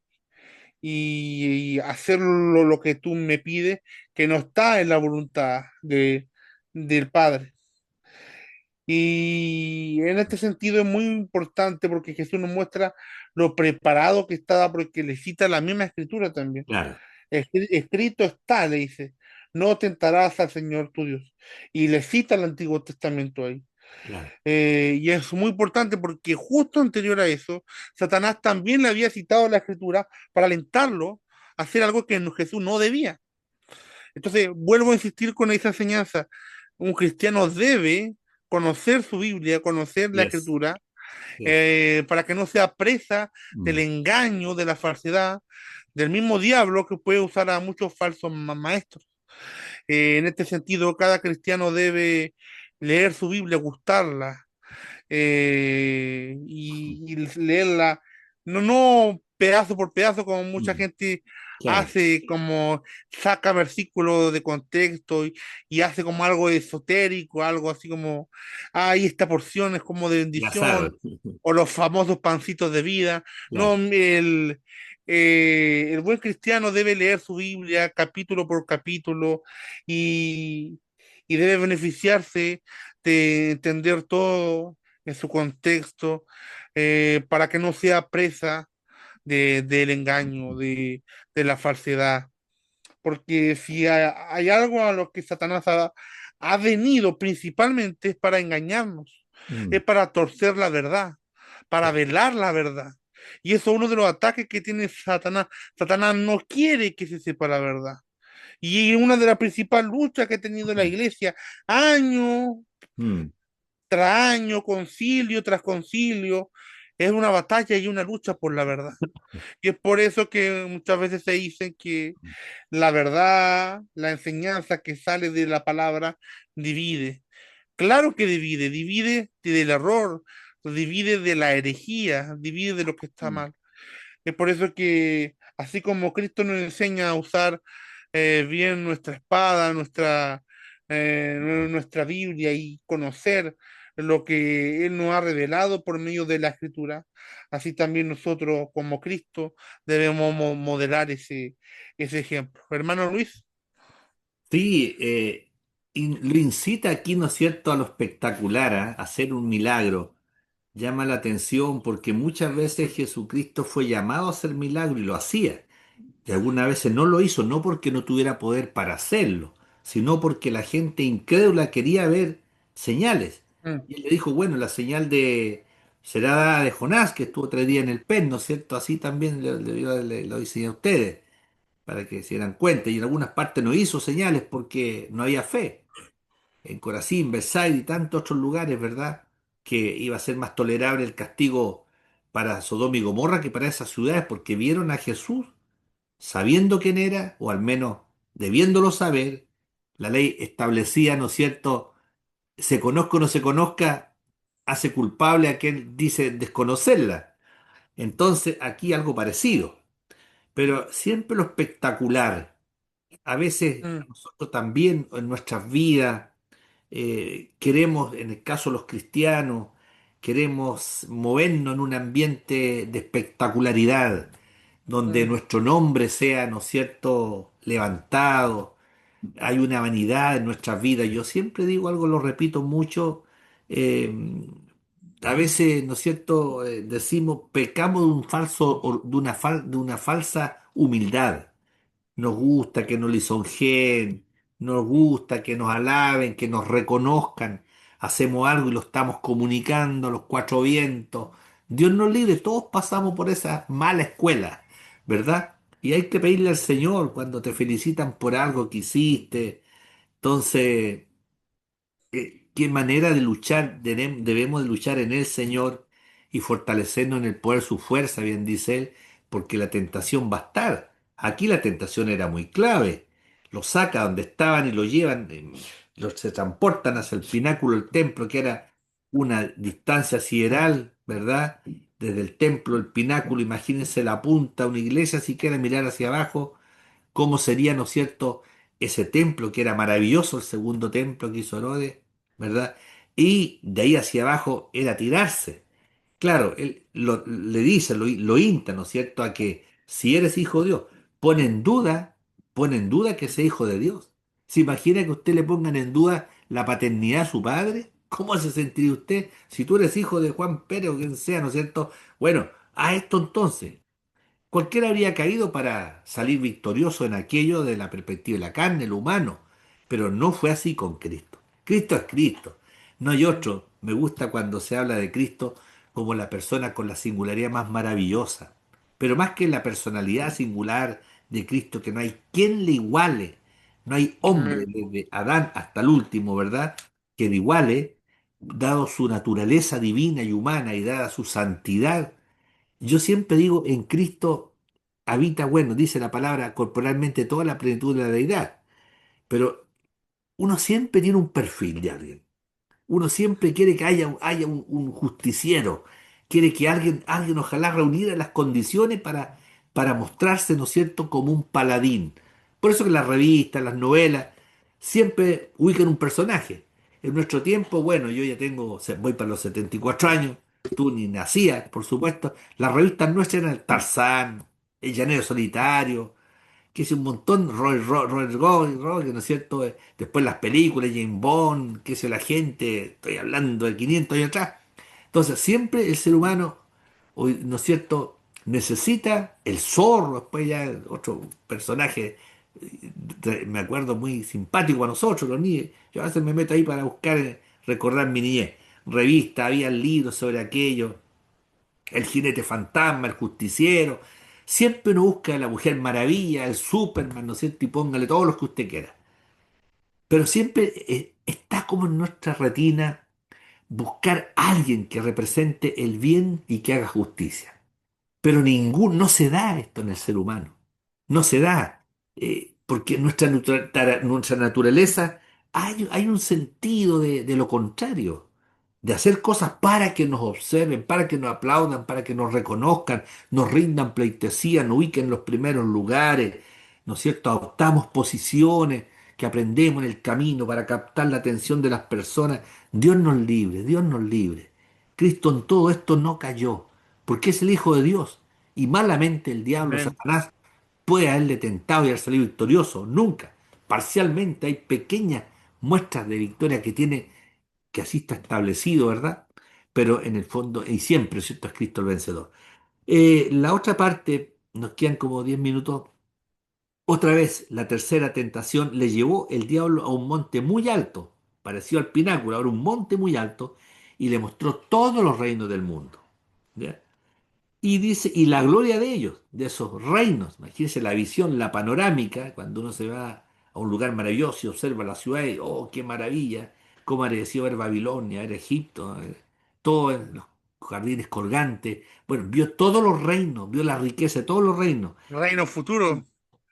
y hacer lo que tú me pides, que no está en la voluntad del Padre. Y en este sentido es muy importante porque Jesús nos muestra lo preparado que estaba, porque le cita la misma escritura también. claro, Escrito está, le dice, no tentarás al Señor tu Dios. Y le cita el Antiguo Testamento ahí. claro, Y es muy importante porque justo anterior a eso, Satanás también le había citado la escritura para alentarlo a hacer algo que Jesús no debía. Entonces, vuelvo a insistir con esa enseñanza. Un cristiano debe conocer su Biblia, conocer la yes, escritura, yes. para que no sea presa del Mm. engaño, de la falsedad, del mismo diablo que puede usar a muchos falsos maestros. En este sentido, cada cristiano debe leer su Biblia, gustarla, y leerla, no pedazo por pedazo, como mucha Mm. gente Claro, hace, como saca versículos de contexto y hace como algo esotérico, algo así como, ahí esta porción es como de al azar. bendición, o los famosos pancitos de vida. No, Claro, el buen cristiano debe leer su Biblia capítulo por capítulo y, y debe beneficiarse de entender todo en su contexto, para que no sea presa del engaño, de la falsedad. Porque si hay algo a lo que Satanás ha venido principalmente es para engañarnos, Mm, es para torcer la verdad, para velar la verdad. Y eso es uno de los ataques que tiene Satanás. Satanás no quiere que se sepa la verdad. Y una de las principales luchas que ha tenido la mm, iglesia, año mm, tras año, concilio tras concilio, es una batalla y una lucha por la verdad. Y es por eso que muchas veces se dice que la verdad, la enseñanza que sale de la palabra, divide. Claro que divide, divide del error, divide de la herejía, divide de lo que está mm. mal. Es por eso que, así como Cristo nos enseña a usar bien nuestra espada, nuestra Biblia y conocer lo que Él nos ha revelado por medio de la Escritura, así también nosotros como Cristo debemos modelar ese ejemplo. Hermano Luis. Sí, lo incita aquí, ¿no es cierto?, a lo espectacular, ¿ah? A hacer un milagro. Llama la atención porque muchas veces Jesucristo fue llamado a hacer milagro y lo hacía. Y algunas veces no lo hizo, no porque no tuviera poder para hacerlo, sino porque la gente incrédula quería ver señales. Mm, Y él le dijo, bueno, la señal de será dada de Jonás, que estuvo 3 días en el pez, ¿no es cierto? Así también lo hice a ustedes, para que se dieran cuenta. Y en algunas partes no hizo señales porque no había fe. En Corazín, Versailles y tantos otros lugares, ¿verdad? Que iba a ser más tolerable el castigo para Sodoma y Gomorra que para esas ciudades, porque vieron a Jesús sabiendo quién era, o al menos debiéndolo saber. La ley establecía, ¿no es cierto?, se conozca o no se conozca, hace culpable a quien dice desconocerla. Entonces, aquí algo parecido. Pero siempre lo espectacular. A veces mm, nosotros también en nuestras vidas queremos, en el caso de los cristianos, queremos movernos en un ambiente de espectacularidad, donde mm, nuestro nombre sea, ¿no es cierto?, levantado. Hay una vanidad en nuestras vidas. Yo siempre digo algo, lo repito mucho. eh, a veces, ¿no es cierto?, decimos, pecamos de un falso, de una falsa humildad. Nos gusta que nos lisonjeen, nos gusta que nos alaben, que nos reconozcan. Hacemos algo y lo estamos comunicando a los cuatro vientos. Dios nos libre, todos pasamos por esa mala escuela, ¿verdad? Y hay que pedirle al Señor cuando te felicitan por algo que hiciste. Entonces, qué manera de luchar, debemos de luchar en el Señor y fortalecernos en el poder de su fuerza, bien dice él, porque la tentación va a estar. Aquí la tentación era muy clave. Lo saca donde estaban y lo llevan, se transportan hacia el pináculo del templo, que era una distancia sideral, ¿verdad? Desde el templo, el pináculo, imagínense la punta, una iglesia, si quieren mirar hacia abajo cómo sería, ¿no es cierto?, ese templo que era maravilloso, el segundo templo que hizo Herodes, ¿verdad? Y de ahí hacia abajo era tirarse. Claro, él le dice, lo insta, ¿no es cierto?, a que si eres hijo de Dios, pone en duda que sea hijo de Dios. ¿Se imagina que usted le pongan en duda la paternidad a su padre? ¿Cómo se sentiría usted si tú eres hijo de Juan Pérez o quien sea, ¿no es cierto? Bueno, a esto entonces. Cualquiera habría caído para salir victorioso en aquello de la perspectiva de la carne, lo humano, pero no fue así con Cristo. Cristo es Cristo, no hay mm, otro. Me gusta cuando se habla de Cristo como la persona con la singularidad más maravillosa, pero más que la personalidad singular de Cristo, que no hay quien le iguale, no hay hombre mm, desde Adán hasta el último, ¿verdad?, que le iguale, dado su naturaleza divina y humana y dada su santidad. Yo siempre digo, en Cristo habita, bueno, dice la palabra, corporalmente toda la plenitud de la deidad, pero uno siempre tiene un perfil de alguien. Uno siempre quiere que haya un justiciero, quiere que alguien ojalá reuniera las condiciones para mostrarse, ¿no es cierto?, como un paladín. Por eso que las revistas, las novelas, siempre ubican un personaje. En nuestro tiempo, bueno, yo ya voy para los 74 años, tú ni nacías, por supuesto, las revistas nuestras eran el Tarzán, el Llanero Solitario, que es un montón, ¿no es cierto? Después las películas, James Bond, qué sé yo, la gente, estoy hablando de 500 años atrás. Entonces, siempre el ser humano, ¿no es cierto?, necesita el zorro, después ya otro personaje Me acuerdo muy simpático para nosotros, los niños. Yo a veces me meto ahí para buscar, recordar mi niñez. Revista, había libros sobre aquello, el jinete fantasma, el justiciero. Siempre uno busca a la Mujer Maravilla, el Superman, ¿no es cierto? Y póngale todos los que usted quiera. Pero siempre está como en nuestra retina buscar a alguien que represente el bien y que haga justicia. Pero no se da esto en el ser humano. No se da. Porque en nuestra naturaleza hay un sentido de lo contrario. De hacer cosas para que nos observen, para que nos aplaudan, para que nos reconozcan, nos rindan pleitesía, nos ubiquen en los primeros lugares, ¿no es cierto? Adoptamos posiciones que aprendemos en el camino para captar la atención de las personas. Dios nos libre, Dios nos libre. Cristo en todo esto no cayó, porque es el Hijo de Dios. Y malamente el diablo, Amén. Satanás, puede haberle tentado y haber salido victorioso. Nunca. Parcialmente hay pequeñas muestras de victoria que tiene, que así está establecido, ¿verdad? Pero en el fondo, y siempre, ¿cierto? Es Cristo el vencedor. La otra parte, nos quedan como 10 minutos. Otra vez, la tercera tentación le llevó el diablo a un monte muy alto, parecido al pináculo, ahora un monte muy alto, y le mostró todos los reinos del mundo. ¿Ya? Y dice, y la gloria de ellos, de esos reinos, imagínense la visión, la panorámica, cuando uno se va a un lugar maravilloso y observa la ciudad, y, oh, qué maravilla, cómo pareció ver Babilonia, ver Egipto, todo en los jardines colgantes, bueno, vio todos los reinos, vio la riqueza de todos los reinos. Reino futuro,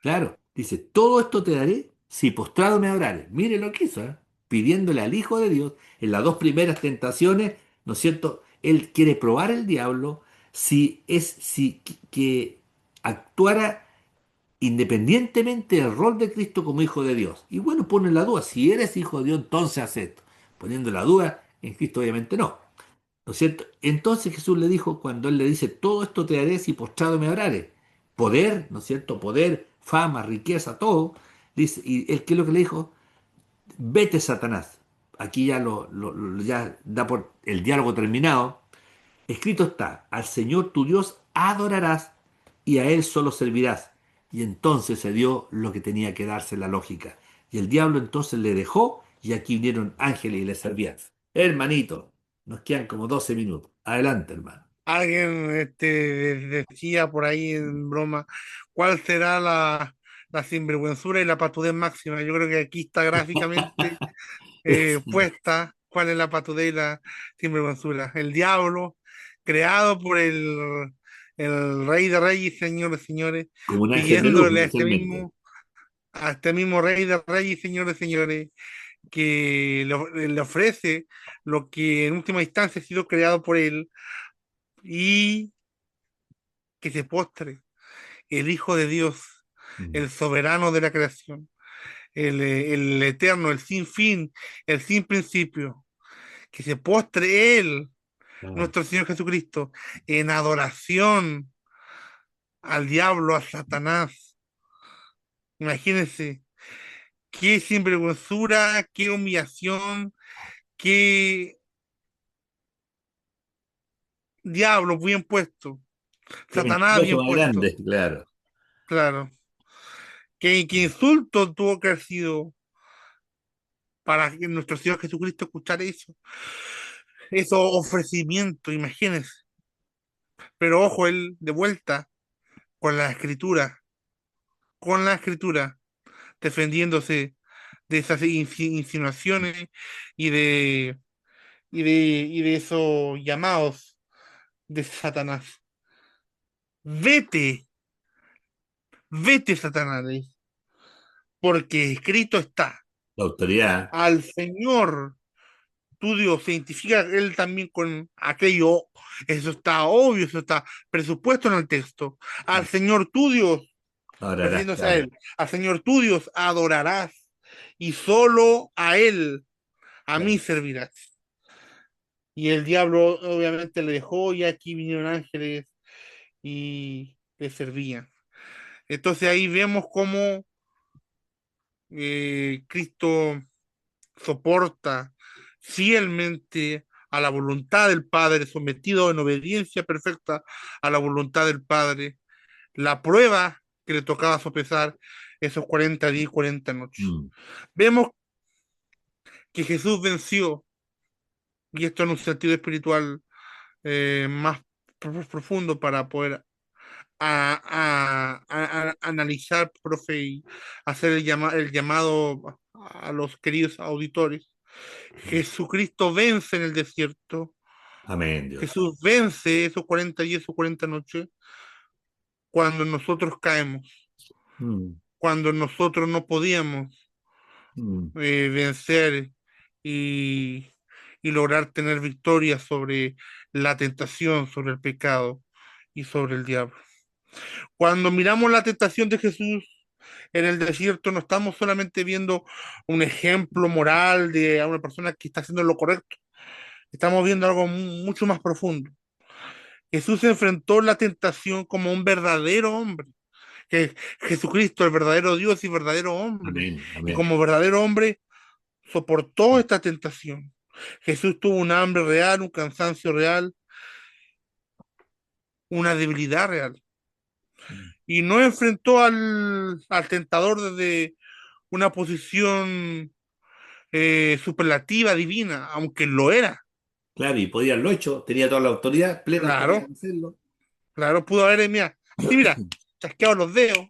Claro, dice, todo esto te daré si postrado me adorares. Mire lo que hizo, ¿eh? Pidiéndole al Hijo de Dios, en las dos primeras tentaciones, ¿no es cierto? Él quiere probar el diablo si que actuara independientemente del rol de Cristo como Hijo de Dios. Y bueno, pone la duda, si eres Hijo de Dios, entonces haz esto. Poniendo la duda, en Cristo obviamente no. ¿No es cierto? Entonces Jesús le dijo, cuando él le dice, todo esto te daré si postrado me orares. Poder, ¿no es cierto? Poder, fama, riqueza, todo. Dice, y él, ¿qué es lo que le dijo? Vete, Satanás. Aquí ya ya da por el diálogo terminado. Escrito está, al Señor tu Dios adorarás y a Él solo servirás. Y entonces se dio lo que tenía que darse la lógica. Y el diablo entonces le dejó y aquí vinieron ángeles y le servían. Hermanito, nos quedan como 12 minutos. Adelante, hermano. alguien decía por ahí en broma, ¿cuál será la sinvergüenzura y la patudez máxima? Yo creo que aquí está gráficamente puesta cuál es la patudez y la sinvergüenzura. El diablo, creado por el rey de reyes y señor de señores, Como un ángel de luz pidiéndole inicialmente. a este mismo rey de reyes y señor de señores, que le ofrece lo que en última instancia ha sido creado por él y que se postre el Hijo de Dios, Mm, el soberano de la creación, el eterno, el sin fin, el sin principio, que se postre Él, claro. nuestro Señor Jesucristo, en adoración al diablo, a Satanás. Imagínense, qué sinvergüenzura, qué humillación, qué diablo bien puesto, Qué Satanás mentiroso bien más puesto, grande, claro. claro. Qué insulto tuvo que haber sido para que nuestro Señor Jesucristo escuchar eso, esos ofrecimientos, imagínense. Pero ojo, él de vuelta con la escritura, defendiéndose de esas insinuaciones y y de esos llamados de Satanás. Vete, vete, Satanás, le dice, porque escrito está, La autoridad. al Señor tu Dios se identifica él también con aquello, eso está obvio, eso está presupuesto en el texto. Al Señor tu Dios, Ahora harás, refiriéndose a claro. Él, al Señor tu Dios adorarás y solo a Él, a mí Claro. servirás. Y el diablo obviamente le dejó y aquí vinieron ángeles y le servían. Entonces ahí vemos cómo Cristo soporta fielmente a la voluntad del Padre, sometido en obediencia perfecta a la voluntad del Padre, la prueba que le tocaba sopesar esos 40 días y 40 noches. Mm. Vemos que Jesús venció, y esto en un sentido espiritual más profundo para poder analizar, profe, y hacer el llamado a los queridos auditores. Jesucristo vence en el desierto, Amén, Dios. Jesús vence esos 40 y esos 40 noches cuando nosotros caemos, Mm, cuando nosotros no podíamos mm. vencer y, y lograr tener victoria sobre la tentación, sobre el pecado y sobre el diablo. Cuando miramos la tentación de Jesús en el desierto, no estamos solamente viendo un ejemplo moral de una persona que está haciendo lo correcto, estamos viendo algo mucho más profundo. Jesús enfrentó la tentación como un verdadero hombre, que Jesucristo, el verdadero Dios y verdadero hombre, Amén, y amén. como verdadero hombre soportó esta tentación. Jesús tuvo un hambre real, un cansancio real, una debilidad real, Mm. y no enfrentó al tentador desde una posición superlativa, divina, aunque lo era. Claro, y podía haberlo hecho, tenía toda la autoridad plena todavía Claro, de hacerlo. claro, pudo haber, mira, así mira, chasqueado los dedos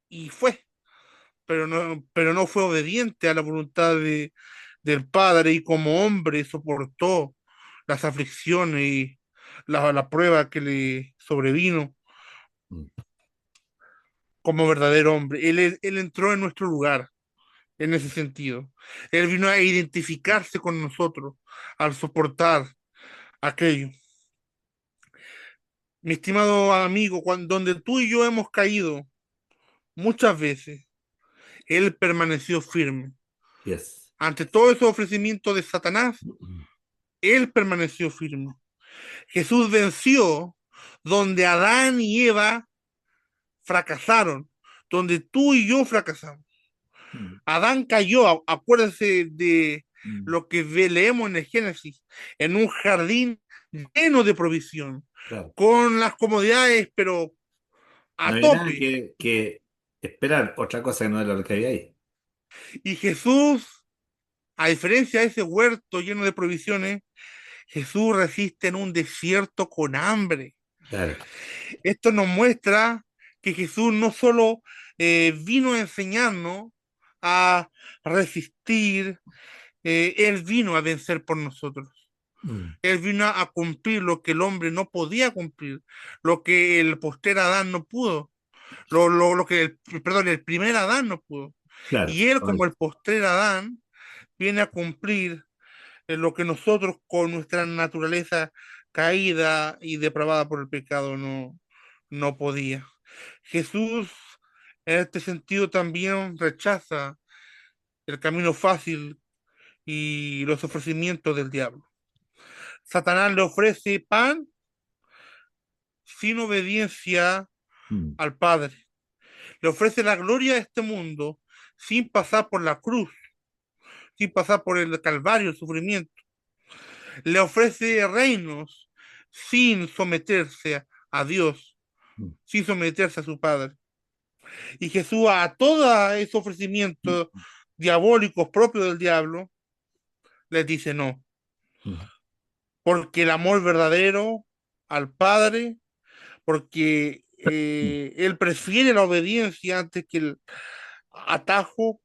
y fue, pero no fue obediente a la voluntad del Padre y como hombre soportó las aflicciones y la prueba que le sobrevino Mm. como verdadero hombre. Él entró en nuestro lugar en ese sentido. Él vino a identificarse con nosotros al soportar aquello. Mi estimado amigo, donde tú y yo hemos caído muchas veces, Él permaneció firme. Yes. Ante todo ese ofrecimiento de Satanás, Mm. Él permaneció firme. Jesús venció donde Adán y Eva fracasaron, donde tú y yo fracasamos. Mm. Adán cayó, acuérdense de Mm. lo que leemos en el Génesis, en un jardín lleno de provisión, Claro. con las comodidades, pero No a había nada tope. que esperar, otra cosa que no era lo que había ahí. Y Jesús, a diferencia de ese huerto lleno de provisiones, Jesús resiste en un desierto con hambre. Claro. Esto nos muestra que Jesús no solo vino a enseñarnos a resistir, Él vino a vencer por nosotros. Mm. Él vino a cumplir lo que el hombre no podía cumplir, lo que el postrer Adán no pudo, lo que perdón, el primer Adán no pudo. Claro, Y él, como el correcto. postrer Adán, viene a cumplir lo que nosotros con nuestra naturaleza caída y depravada por el pecado no podía. Jesús, en este sentido, también rechaza el camino fácil y los ofrecimientos del diablo. Satanás le ofrece pan sin obediencia Mm. al Padre. Le ofrece la gloria de este mundo sin pasar por la cruz, sin pasar por el calvario, el sufrimiento. Le ofrece reinos sin someterse a Dios, Mm. sin someterse a su Padre. Y Jesús a todos esos ofrecimientos diabólicos propios del diablo, les dice no, Mm. porque el amor verdadero al Padre, porque Mm. Él prefiere la obediencia antes que el atajo,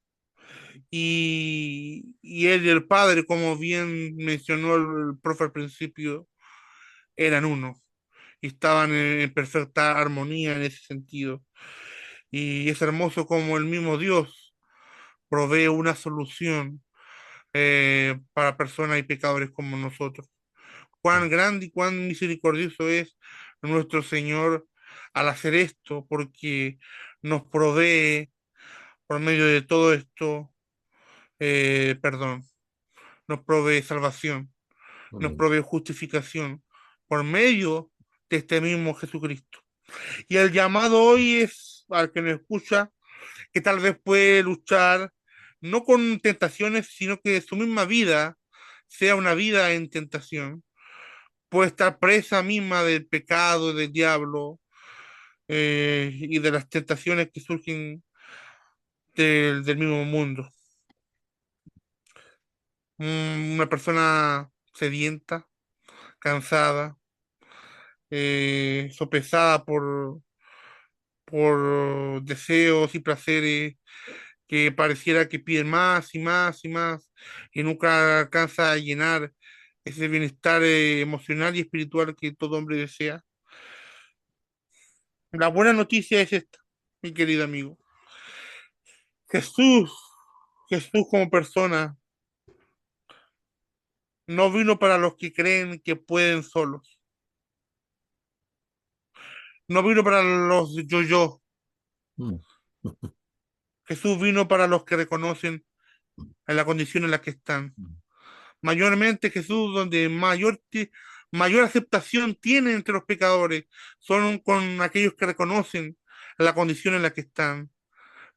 y Él y el Padre, como bien mencionó el profe al principio, eran uno y estaban en perfecta armonía en ese sentido. Y es hermoso como el mismo Dios provee una solución para personas y pecadores como nosotros. Cuán grande y cuán misericordioso es nuestro Señor al hacer esto, porque nos provee por medio de todo esto perdón, nos provee salvación, nos Amén. provee justificación por medio de este mismo Jesucristo. Y el llamado hoy es al que nos escucha, que tal vez puede luchar no con tentaciones, sino que su misma vida sea una vida en tentación, puede estar presa misma del pecado, del diablo y de las tentaciones que surgen del mismo mundo. Una persona sedienta, cansada, sopesada por deseos y placeres que pareciera que piden más y más y más y nunca alcanza a llenar ese bienestar emocional y espiritual que todo hombre desea. La buena noticia es esta, mi querido amigo. Jesús, Jesús como persona, no vino para los que creen que pueden solos. No vino para los yo-yo. Mm. Jesús vino para los que reconocen en la condición en la que están. Mayormente Jesús, donde mayor aceptación tiene entre los pecadores, son con aquellos que reconocen la condición en la que están.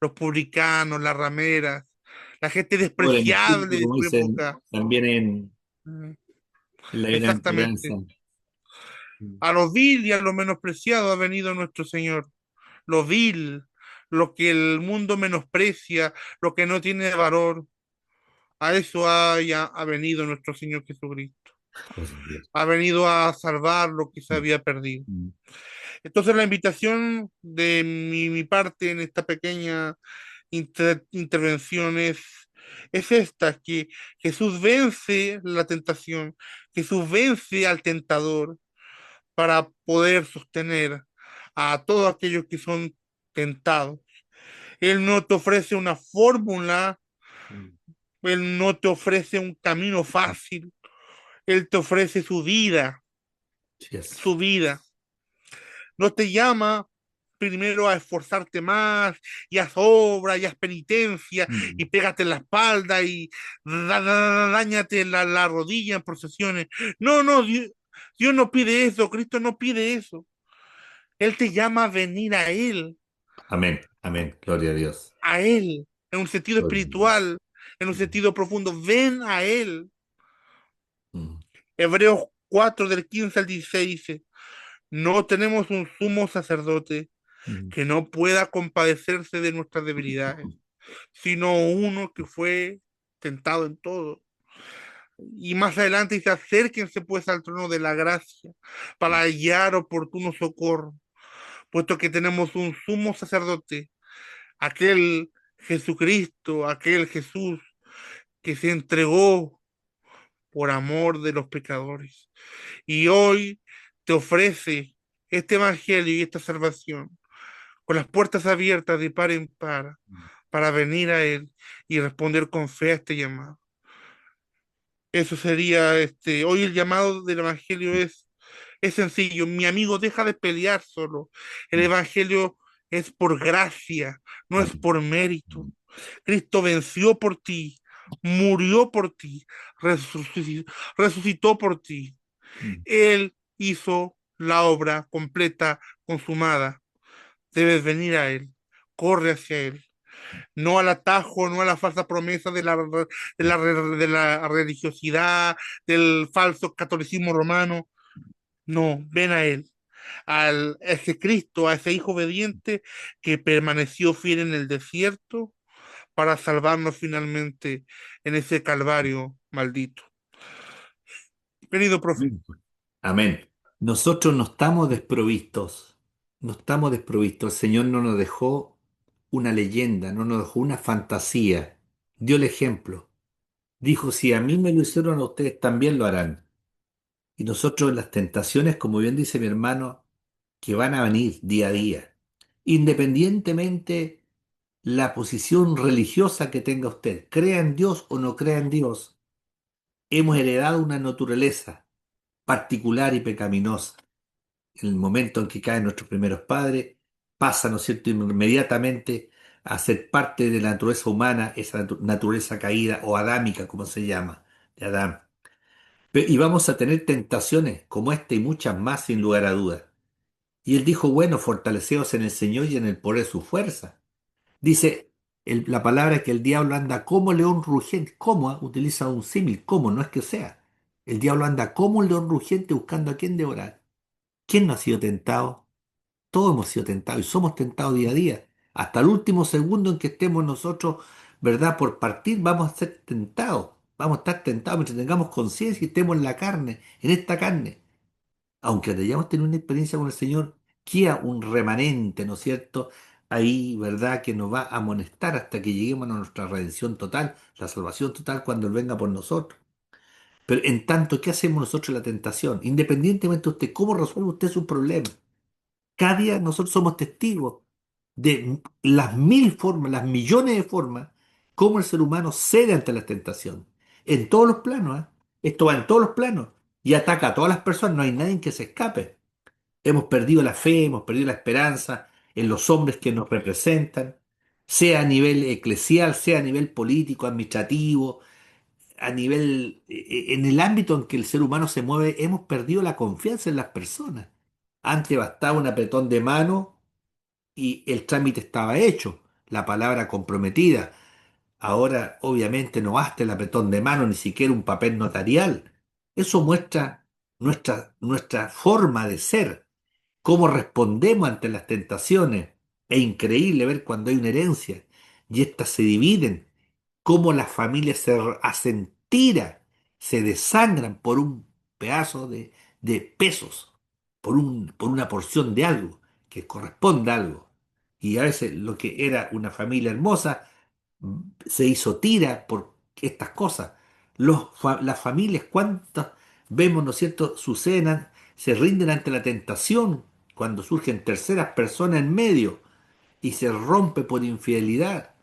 Los publicanos, las rameras, la gente O el despreciable espíritu, de como su dicen época. también Mm, en la bienaventuranza. Exactamente. Mm. A lo vil y a lo menospreciado ha venido nuestro Señor. Lo vil, lo que el mundo menosprecia, lo que no tiene valor, a eso ha venido nuestro Señor Jesucristo. Oh, Dios. Ha venido a salvar lo que se Mm. había perdido. Mm. Entonces la invitación de mi parte en esta pequeña intervención es esta, que Jesús vence la tentación, Jesús vence al tentador para poder sostener a todos aquellos que son tentados. Él no te ofrece una fórmula, Mm. Él no te ofrece un camino fácil, Él te ofrece Yes. su vida. No te llama primero a esforzarte más y haz obra y haz penitencia Mm. y pégate en la espalda y dañate la rodilla en procesiones. No, no, Dios no pide eso, Cristo no pide eso. Él te llama a venir Amén. Amén. Gloria a Dios. a Él, en un sentido Gloria a Dios. espiritual, en un Mm. sentido profundo. Ven a Él. Mm. Hebreos 4 del 15 al 16 dice, no tenemos un sumo sacerdote Mm. que no pueda compadecerse de nuestras debilidades, sino uno que fue tentado en todo. Y más adelante dice, acérquense pues al trono de la gracia para hallar oportuno socorro, puesto que tenemos un sumo sacerdote, aquel Jesucristo, aquel Jesús que se entregó por amor de los pecadores. Y hoy te ofrece este evangelio y esta salvación con las puertas abiertas de par en par para venir a Él y responder con fe a este llamado. Eso sería, hoy el llamado del Evangelio es sencillo. Mi amigo, deja de pelear solo. El Mm. Evangelio es por gracia, no es Amén. por mérito. Mm. Cristo venció por ti, murió por ti, resucitó por ti. Mm. Él hizo la obra completa, consumada. Debes venir a Él, corre hacia Él, no al atajo, no a la falsa promesa de la religiosidad, del falso catolicismo romano. No, ven a Él, a ese Cristo, a ese Hijo obediente que permaneció fiel en el desierto para salvarnos finalmente en ese Calvario maldito. Querido profe. Amén. Amén. Nosotros no estamos desprovistos. No estamos desprovistos. El Señor no nos dejó una leyenda, no nos dejó una fantasía. Dio el ejemplo. Dijo, si a mí me lo hicieron a ustedes, también lo harán. Y nosotros en las tentaciones, como bien dice mi hermano, que van a venir día a día, independientemente la posición religiosa que tenga usted, crea en Dios o no crea en Dios, hemos heredado una naturaleza particular y pecaminosa. En el momento en que caen nuestros primeros padres, pasa, ¿no es cierto?, inmediatamente a ser parte de la naturaleza humana, esa naturaleza caída o adámica, como se llama, de Adán. Y vamos a tener tentaciones como esta y muchas más, sin lugar a dudas. Y él dijo, bueno, fortaleceos en el Señor y en el poder de su fuerza. Dice la palabra que el diablo anda como león rugiente. ¿Cómo? Utiliza un símil. ¿Cómo? No es que sea. El diablo anda como un león rugiente buscando a quién devorar. ¿Quién no ha sido tentado? Todos hemos sido tentados y somos tentados día a día. Hasta el último segundo en que estemos nosotros, ¿verdad? Por partir, vamos a ser tentados. Vamos a estar tentados mientras tengamos conciencia y estemos en la carne, en esta carne. Aunque hayamos tenido una experiencia con el Señor, queda un remanente, ¿no es cierto? Ahí, ¿verdad? Que nos va a amonestar hasta que lleguemos a nuestra redención total, la salvación total cuando Él venga por nosotros. Pero en tanto, ¿qué hacemos nosotros en la tentación? Independientemente de usted, ¿cómo resuelve usted su problema? Cada día nosotros somos testigos de las mil formas, las millones de formas, cómo el ser humano cede ante la tentación. En todos los planos, ¿eh? Esto va en todos los planos y ataca a todas las personas, no hay nadie que se escape. Hemos perdido la fe, hemos perdido la esperanza en los hombres que nos representan, sea a nivel eclesial, sea a nivel político, administrativo, a nivel, en el ámbito en que el ser humano se mueve, hemos perdido la confianza en las personas. Antes bastaba un apretón de mano y el trámite estaba hecho, la palabra comprometida. Ahora, obviamente, no basta el apretón de mano, ni siquiera un papel notarial. Eso muestra nuestra forma de ser, cómo respondemos ante las tentaciones. Es increíble ver cuando hay una herencia y éstas se dividen, cómo las familias se hacen tira, se desangran por un pedazo de pesos, por una porción de algo, que corresponde a algo. Y a veces lo que era una familia hermosa se hizo tira por estas cosas. Las familias, ¿cuántas vemos, ¿no es cierto?, suceden, se rinden ante la tentación cuando surgen terceras personas en medio y se rompe por infidelidad.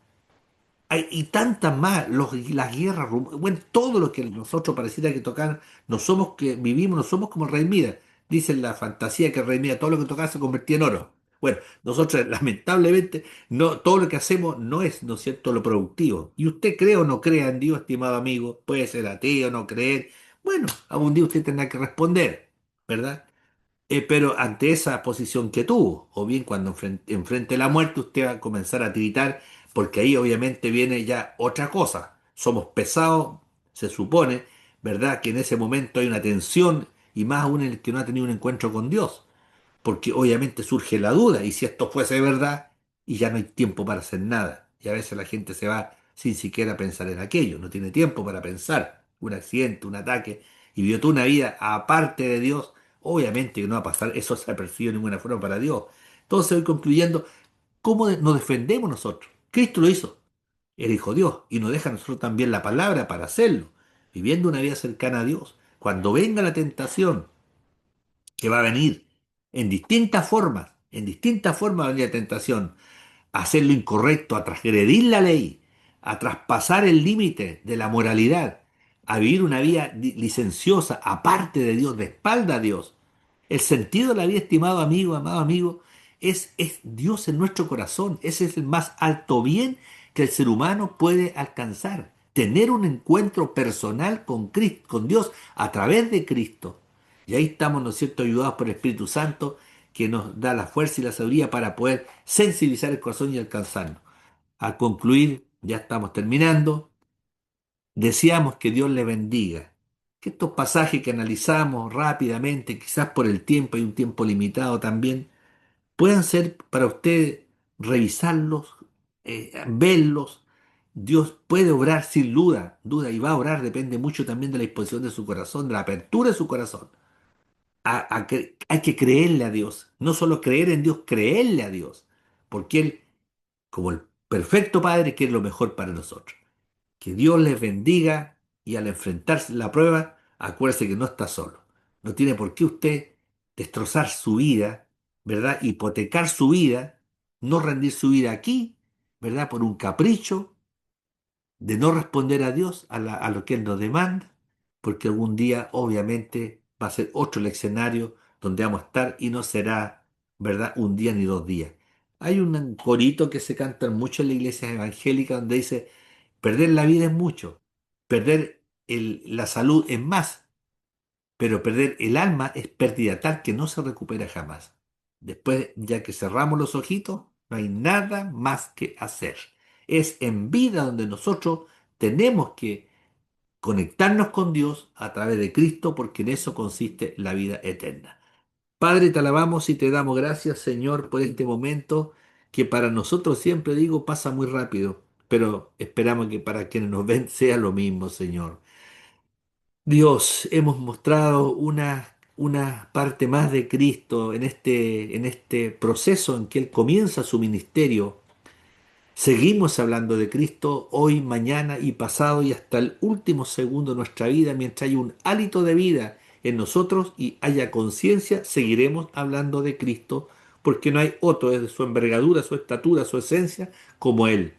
Y tantas más, las guerras, bueno, todo lo que nosotros pareciera que tocar, no somos que vivimos, no somos como el Rey Midas. Dicen la fantasía que el Rey Midas, todo lo que tocaba se convertía en oro. Bueno, nosotros lamentablemente, no, todo lo que hacemos no es, ¿no es cierto?, lo productivo. Y usted cree o no crea en Dios, estimado amigo, puede ser ateo, no creer. Bueno, algún día usted tendrá que responder, ¿verdad? Pero ante esa posición que tuvo, o bien cuando enfrente la muerte, usted va a comenzar a tiritar, porque ahí obviamente viene ya otra cosa. Somos pesados, se supone, ¿verdad? Que en ese momento hay una tensión, y más aún en el que no ha tenido un encuentro con Dios, porque obviamente surge la duda, y si esto fuese verdad, y ya no hay tiempo para hacer nada, y a veces la gente se va sin siquiera pensar en aquello, no tiene tiempo para pensar, un accidente, un ataque, y vivió toda una vida aparte de Dios, obviamente que no va a pasar, eso se ha percibido de ninguna forma para Dios. Entonces voy concluyendo, ¿cómo nos defendemos nosotros? Cristo lo hizo, Él dijo Dios, y nos deja a nosotros también la palabra para hacerlo, viviendo una vida cercana a Dios. Cuando venga la tentación, que va a venir en distintas formas va a venir la tentación, a hacer lo incorrecto, a transgredir la ley, a traspasar el límite de la moralidad, a vivir una vida licenciosa, aparte de Dios, de espalda a Dios. El sentido de la vida, estimado amigo, amado amigo, es Dios en nuestro corazón. Ese es el más alto bien que el ser humano puede alcanzar. Tener un encuentro personal con Cristo, con Dios a través de Cristo. Y ahí estamos, ¿no es cierto?, ayudados por el Espíritu Santo que nos da la fuerza y la sabiduría para poder sensibilizar el corazón y alcanzarnos. Al concluir, ya estamos terminando, deseamos que Dios le bendiga. Que estos pasajes que analizamos rápidamente, quizás por el tiempo, hay un tiempo limitado también, puedan ser para usted revisarlos, verlos. Dios puede obrar sin duda, y va a obrar, depende mucho también de la disposición de su corazón, de la apertura de su corazón. Hay que creerle a Dios, no solo creer en Dios, creerle a Dios, porque Él, como el perfecto Padre, quiere lo mejor para nosotros. Que Dios les bendiga y al enfrentarse la prueba, acuérdese que no está solo. No tiene por qué usted destrozar su vida, ¿verdad? Hipotecar su vida, no rendir su vida aquí, ¿verdad? Por un capricho de no responder a Dios, a lo que Él nos demanda, porque algún día obviamente va a ser otro leccionario donde vamos a estar y no será, ¿verdad?, un día ni 2 días. Hay un corito que se canta mucho en la iglesia evangélica donde dice, perder la vida es mucho, perder la salud es más, pero perder el alma es pérdida tal que no se recupera jamás. Después, ya que cerramos los ojitos, no hay nada más que hacer. Es en vida donde nosotros tenemos que conectarnos con Dios a través de Cristo, porque en eso consiste la vida eterna. Padre, te alabamos y te damos gracias, Señor, por este momento que para nosotros siempre digo pasa muy rápido, pero esperamos que para quienes nos ven sea lo mismo, Señor. Dios, hemos mostrado una parte más de Cristo en este proceso en que Él comienza su ministerio. Seguimos hablando de Cristo hoy, mañana y pasado y hasta el último segundo de nuestra vida, mientras haya un hálito de vida en nosotros y haya conciencia, seguiremos hablando de Cristo, porque no hay otro desde su envergadura, su estatura, su esencia, como Él.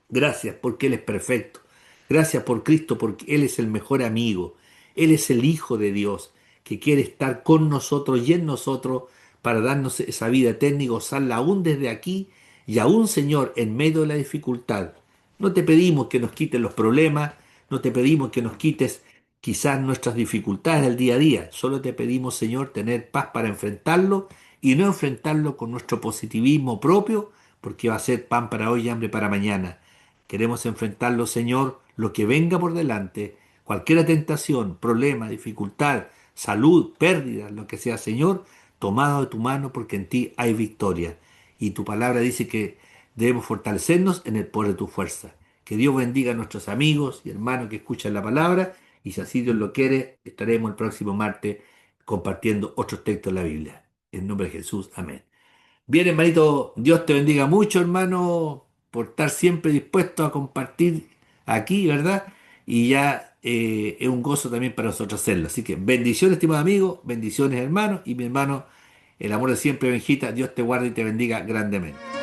Gracias porque Él es perfecto. Gracias por Cristo porque Él es el mejor amigo. Él es el Hijo de Dios que quiere estar con nosotros y en nosotros para darnos esa vida eterna y gozarla aún desde aquí y aún, Señor, en medio de la dificultad. No te pedimos que nos quites los problemas, no te pedimos que nos quites quizás nuestras dificultades del día a día. Solo te pedimos, Señor, tener paz para enfrentarlo y no enfrentarlo con nuestro positivismo propio, porque va a ser pan para hoy y hambre para mañana. Queremos enfrentarlo, Señor, lo que venga por delante, cualquier tentación, problema, dificultad, salud, pérdida, lo que sea, Señor, tomado de tu mano porque en ti hay victoria. Y tu palabra dice que debemos fortalecernos en el poder de tu fuerza. Que Dios bendiga a nuestros amigos y hermanos que escuchan la palabra y si así Dios lo quiere, estaremos el próximo martes compartiendo otros textos de la Biblia. En nombre de Jesús, amén. Bien, hermanito, Dios te bendiga mucho, hermano, por estar siempre dispuesto a compartir aquí, ¿verdad? Y ya es un gozo también para nosotros hacerlo. Así que bendiciones, estimado amigo, bendiciones, hermano, y mi hermano, el amor de siempre, Benjita, Dios te guarde y te bendiga grandemente.